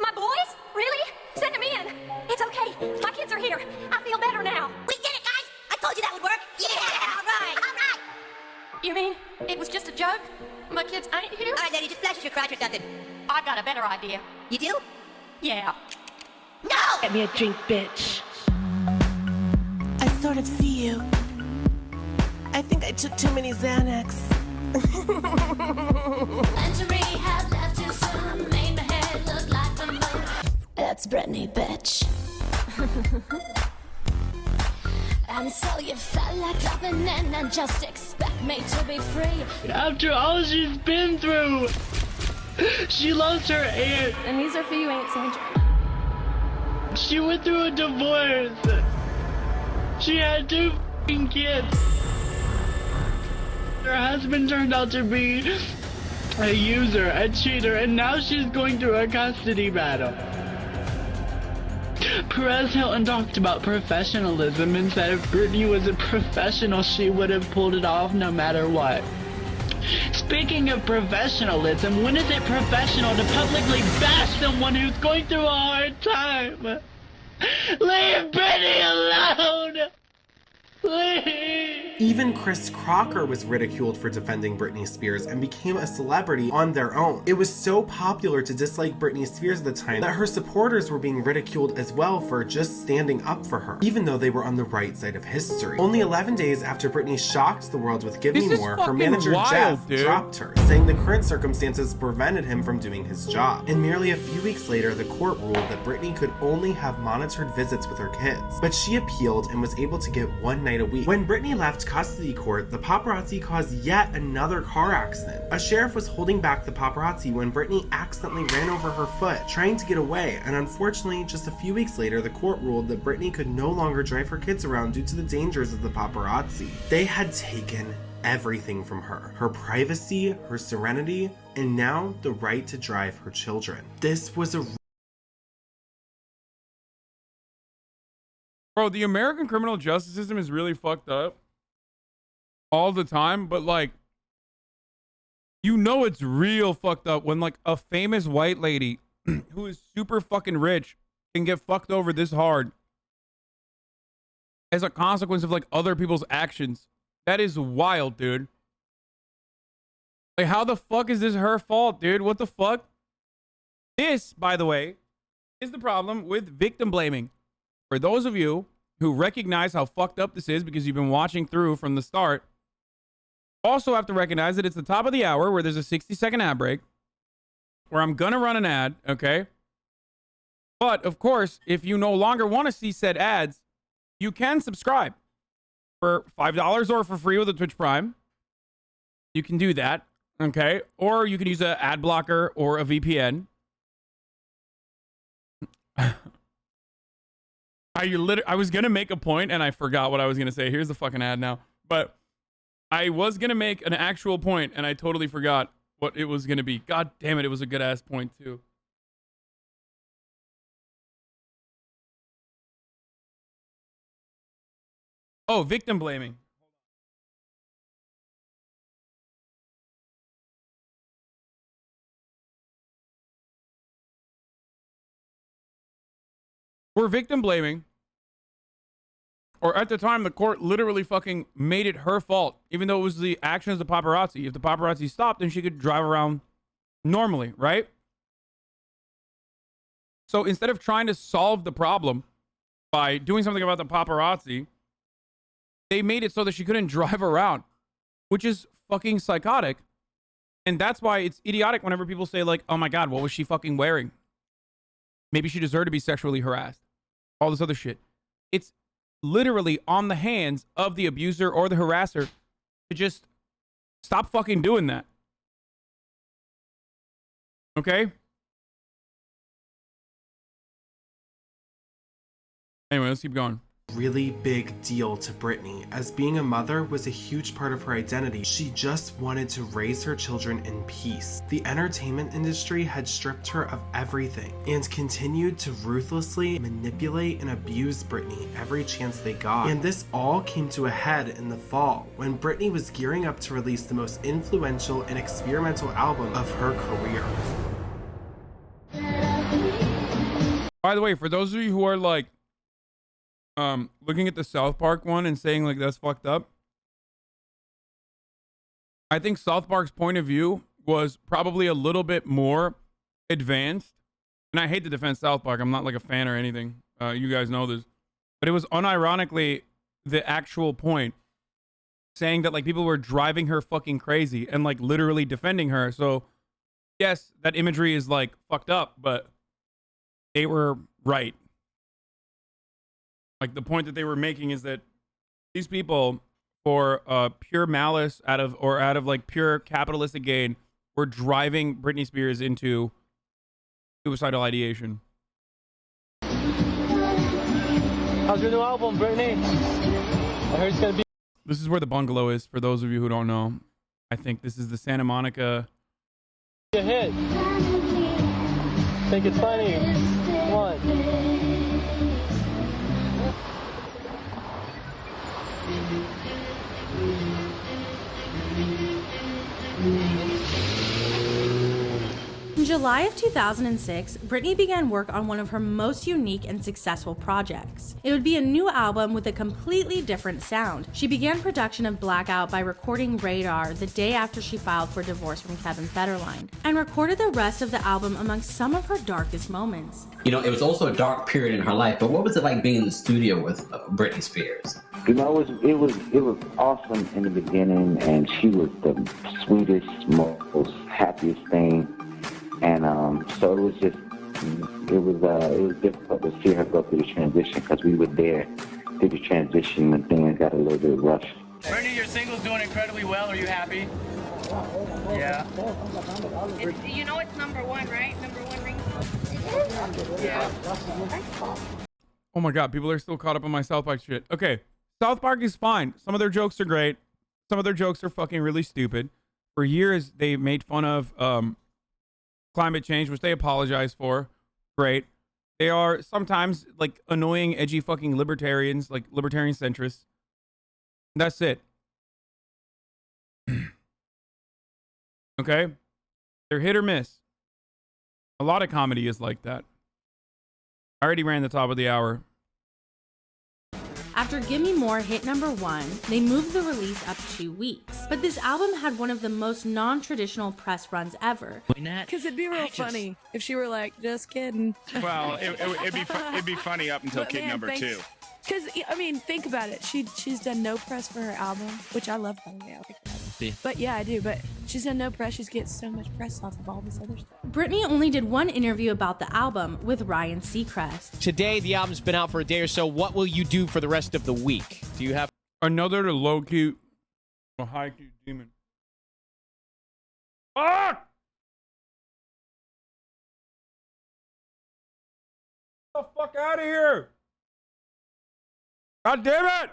My boys? Really? Send them in. It's okay. My kids are here. I feel better now. We did it, guys. I told you that would work. Yeah, all right. All right. You mean it was just a joke? My kids ain't here? All right, Daddy, just flash your crotch or something. I got a better idea. You do? Yeah. No! Get me a drink, bitch. I sort of see you. I think I took too many Xanax. That's Britney, bitch. And so you felt like dropping in and just expect me to be free. After all she's been through, she lost her aunt. And these are for you, Aunt Sandra. She went through a divorce. She had 2 f***ing kids. Her husband turned out to be a user, a cheater, and now she's going through a custody battle. Perez Hilton talked about professionalism and said if Britney was a professional, she would have pulled it off no matter what. Speaking of professionalism, when is it professional to publicly bash someone who's going through a hard time? Leave Britney alone! Please! Even Chris Crocker was ridiculed for defending Britney Spears and became a celebrity on their own. It was so popular to dislike Britney Spears at the time that her supporters were being ridiculed as well for just standing up for her, even though they were on the right side of history. Only 11 days after Britney shocked the world with Give Me More, her manager Jeff dropped her, saying the current circumstances prevented him from doing his job. And merely a few weeks later, the court ruled that Britney could only have monitored visits with her kids. But she appealed and was able to get 1 night a week. When Britney left custody court, the paparazzi caused yet another car accident. A sheriff was holding back the paparazzi when Britney accidentally ran over her foot, trying to get away, and unfortunately, just a few weeks later, the court ruled that Britney could no longer drive her kids around due to the dangers of the paparazzi. They had taken everything from her. Her privacy, her serenity, and now the right to drive her children. This was a Bro, the American criminal justice system is really fucked up all the time, but like, you know it's real fucked up when like a famous white lady who is super fucking rich can get fucked over this hard as a consequence of like other people's actions. That is wild, dude. Like, how the fuck is this her fault, dude? What the fuck? This, by the way, is the problem with victim blaming. For those of you who recognize how fucked up this is because you've been watching through from the start, also have to recognize that it's the top of the hour where there's a 60-second ad break where I'm gonna run an ad, okay? But, of course, if you no longer want to see said ads, you can subscribe for $5 or for free with a Twitch Prime. You can do that, okay? Or you can use an ad blocker or a VPN. I was gonna make a point and I forgot what I was gonna say. Here's the fucking ad now. But I was gonna make an actual point and I totally forgot what it was gonna be. God damn it, it was a good ass point too. Oh, victim blaming. We're victim blaming. Or at the time, the court literally fucking made it her fault, even though it was the actions of the paparazzi. If the paparazzi stopped, then she could drive around normally, right? So instead of trying to solve the problem by doing something about the paparazzi, they made it so that she couldn't drive around, which is fucking psychotic. And that's why it's idiotic whenever people say like, oh my God, what was she fucking wearing? Maybe she deserved to be sexually harassed. All this other shit. It's literally on the hands of the abuser or the harasser to just stop fucking doing that. Okay? Anyway, let's keep going. Really big deal to Britney, as being a mother was a huge part of her identity. She just wanted to raise her children in peace. The entertainment industry had stripped her of everything and continued to ruthlessly manipulate and abuse Britney every chance they got. And this all came to a head in the fall, when Britney was gearing up to release the most influential and experimental album of her career. By the way, for those of you who are like, looking at the South Park one and saying like that's fucked up, I think South Park's point of view was probably a little bit more advanced and I hate to defend South Park. I'm not like a fan or anything. You guys know this. But it was unironically the actual point, saying that like people were driving her fucking crazy and like literally defending her. So yes, that imagery is like fucked up, but they were right. Like the point that they were making is that these people, for pure malice out of like pure capitalistic gain, were driving Britney Spears into suicidal ideation. How's your new album, Britney? I heard it's gonna be. This is where the bungalow is, for those of you who don't know. I think this is the Santa Monica. A hit. Think it's funny. Come on. In July of 2006, Britney began work on one of her most unique and successful projects. It would be a new album with a completely different sound. She began production of Blackout by recording Radar the day after she filed for divorce from Kevin Federline, and recorded the rest of the album amongst some of her darkest moments. You know, it was also a dark period in her life, but what was it like being in the studio with Britney Spears? You know, it was awesome in the beginning, and she was the sweetest, most happiest thing. And so it was difficult to see her go through the transition, because we were there through the transition and things got a little bit rough. Britney, your single's doing incredibly well. Are you happy? Yeah. You know it's #1, right? #1 ring. Yeah. Oh my god, people are still caught up on my South Park shit. Okay, South Park is fine. Some of their jokes are great. Some of their jokes are fucking really stupid. For years, they made fun of climate change, which they apologize for. Great. They are sometimes like annoying, edgy fucking libertarians, like libertarian centrists. That's it. Okay? They're hit or miss. A lot of comedy is like that. I already ran the top of the hour. After Gimme More hit #1, they moved the release up 2 weeks. But this album had one of the most non-traditional press runs ever. Because it'd be real funny if she were like, just kidding. Well, it'd be funny up until kid number 2. Because, I mean, think about it. She's done no press for her album, which I love, by the way. I like the album. But yeah, I do. But she's done no press. She's getting so much press off of all this other stuff. Britney only did one interview about the album with Ryan Seacrest. Today, the album's been out for a day or so. What will you do for the rest of the week? Do you have another low-key or high-key demon? Fuck! Get the fuck out of here! God damn it!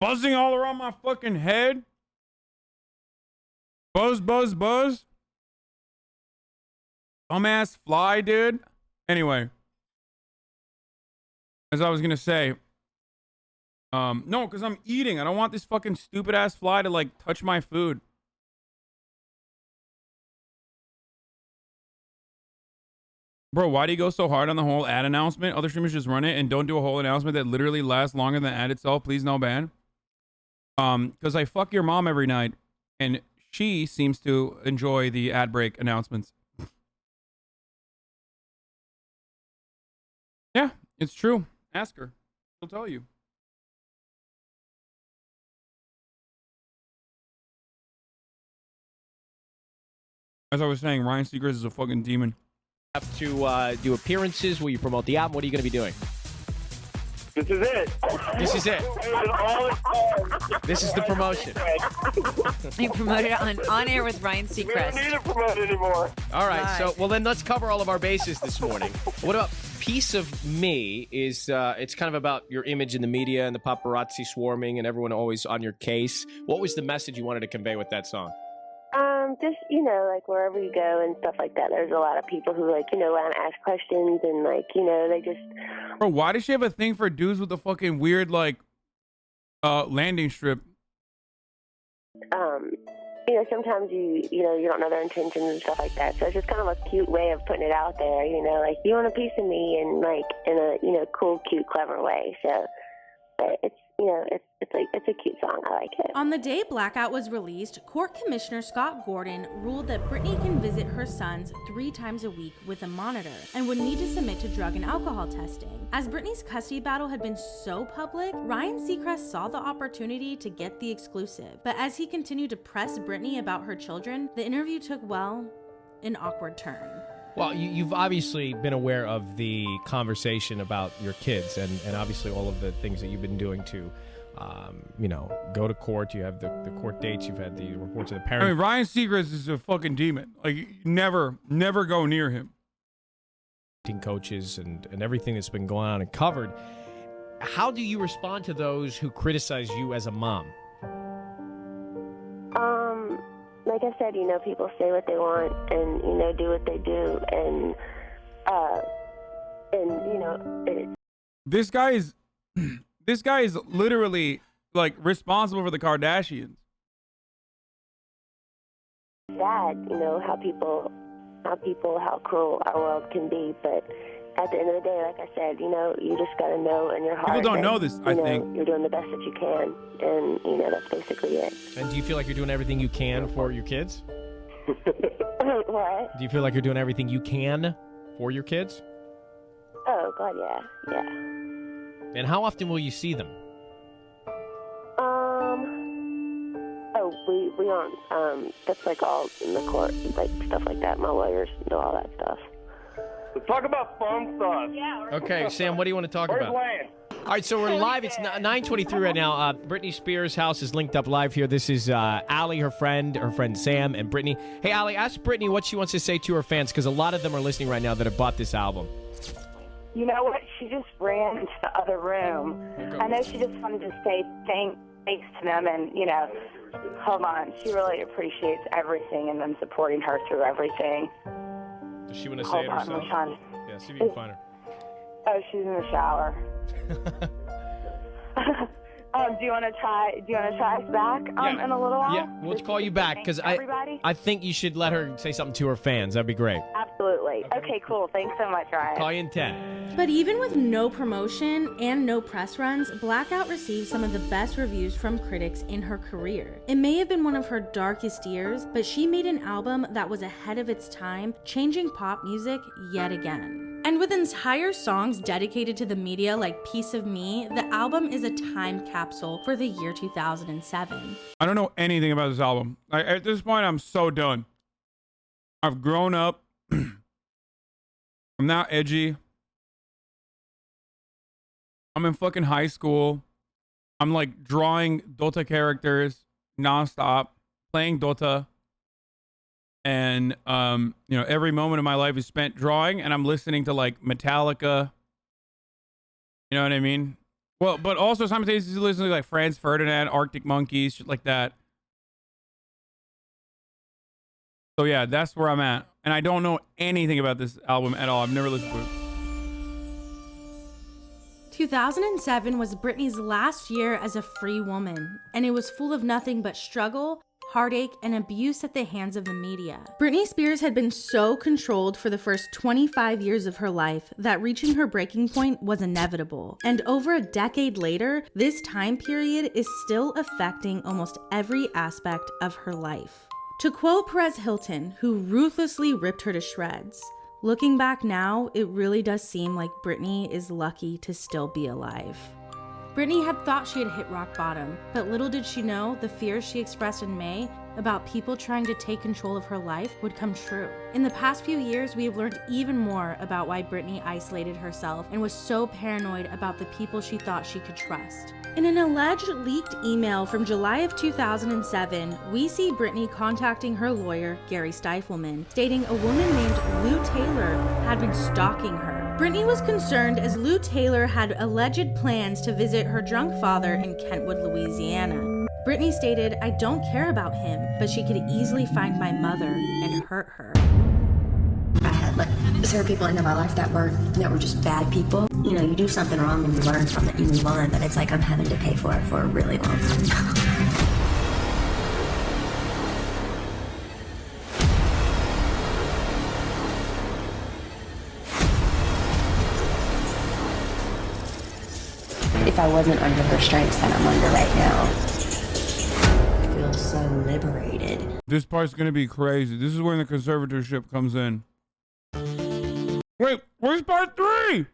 Buzzing all around my fucking head. Buzz, buzz, buzz. Dumbass fly, dude. Anyway. As I was gonna say. No, because I'm eating. I don't want this fucking stupid ass fly to like touch my food. Bro, why do you go so hard on the whole ad announcement? Other streamers just run it and don't do a whole announcement that literally lasts longer than the ad itself. Please no ban. Because I fuck your mom every night, and she seems to enjoy the ad break announcements. Yeah, it's true. Ask her. She'll tell you. As I was saying, Ryan Seacrest is a fucking demon. Have to do appearances? Will you promote the album? What are you going to be doing? This is it. This is it. This is the promotion. You promoted it on air with Ryan We don't Seacrest. need to promote anymore. All right, so well then let's cover all of our bases this morning. What about Piece of Me? Is it's kind of about your image in the media and the paparazzi swarming and everyone always on your case. What was the message you wanted to convey with that song? Just, you know, like wherever you go and stuff like that, there's a lot of people who, like, you know, want to ask questions and, like, you know, they just... Bro, why does she have a thing for dudes with the fucking weird, like, landing strip? You know, sometimes you don't know their intentions and stuff like that. So it's just kind of a cute way of putting it out there, you know, like, you want a piece of me and, like, in a, you know, cool, cute, clever way. So you know, it's a cute song. I like it. On the day Blackout was released, Court Commissioner Scott Gordon ruled that Britney can visit her sons 3 times a week with a monitor and would need to submit to drug and alcohol testing. As Britney's custody battle had been so public, Ryan Seacrest saw the opportunity to get the exclusive. But as he continued to press Britney about her children, the interview took, well, an awkward turn. Well, you've obviously been aware of the conversation about your kids and obviously all of the things that you've been doing to, go to court. You have the court dates. You've had the reports of the parents. I mean, Ryan Seacrest is a fucking demon. Like, never go near him. Coaches and everything that's been going on and covered. How do you respond to those who criticize you as a mom? Like I said, people say what they want and, do what they do. This guy is literally like responsible for the Kardashians. Sad, how cruel our world can be. But at the end of the day, like I said, you just got to know in your heart. People don't know this, I think. You're doing the best that you can. And, that's basically it. And do you feel like you're doing everything you can for your kids? What? Do you feel like you're doing everything you can for your kids? Oh, God, yeah. And how often will you see them? We aren't. That's like all in the court, like stuff like that. My lawyers know all that stuff. Let's talk about fun stuff. Yeah. Okay, Sam, what do you want to talk about? Lane? All right, so we're live. It's 9:23 right now. Britney Spears' house is linked up live here. This is Allie, her friend Sam, and Britney. Hey, Allie, ask Britney what she wants to say to her fans, because a lot of them are listening right now that have bought this album. You know what? She just ran into the other room. I know she just wanted to say thanks to them, and, hold on. She really appreciates everything and them supporting her through everything. Does she want to say it herself? Yeah, see if you can find her. Oh, she's in the shower. Do you want to try us back in a little while? Yeah, we'll call you back because I think you should let her say something to her fans. That'd be great. Absolutely. Okay, cool. Thanks so much, Ryan. Call you in 10. But even with no promotion and no press runs, Blackout received some of the best reviews from critics in her career. It may have been one of her darkest years, but she made an album that was ahead of its time, changing pop music yet again. And with entire songs dedicated to the media like Piece of Me, the album is a time capsule for the year 2007. I don't know anything about this album. At this point, I'm so done. I've grown up. I'm now edgy. I'm in fucking high school. I'm like drawing Dota characters nonstop, playing Dota. And, every moment of my life is spent drawing, and I'm listening to like Metallica. You know what I mean? Well, but also simultaneously listening to like Franz Ferdinand, Arctic Monkeys, shit like that. So yeah, that's where I'm at. And I don't know anything about this album at all. I've never listened to it. 2007 was Britney's last year as a free woman, and it was full of nothing but struggle, heartache, and abuse at the hands of the media. Britney Spears had been so controlled for the first 25 years of her life that reaching her breaking point was inevitable. And over a decade later, this time period is still affecting almost every aspect of her life. To quote Perez Hilton, who ruthlessly ripped her to shreds, "Looking back now, it really does seem like Britney is lucky to still be alive." Britney had thought she had hit rock bottom, but little did she know the fears she expressed in May about people trying to take control of her life would come true. In the past few years, we have learned even more about why Britney isolated herself and was so paranoid about the people she thought she could trust. In an alleged leaked email from July of 2007, we see Britney contacting her lawyer, Gary Stifelman, stating a woman named Lou Taylor had been stalking her. Britney was concerned as Lou Taylor had alleged plans to visit her drunk father in Kentwood, Louisiana. Britney stated, "I don't care about him, but she could easily find my mother and hurt her." I had certain people into my life that were just bad people. You do something wrong and you learn from it, you move on, but it's like I'm having to pay for it for a really long time. if I wasn't under the restraints that I'm under right now. I feel so liberated. This part's gonna be crazy. This is when the conservatorship comes in. Wait, where's part 3?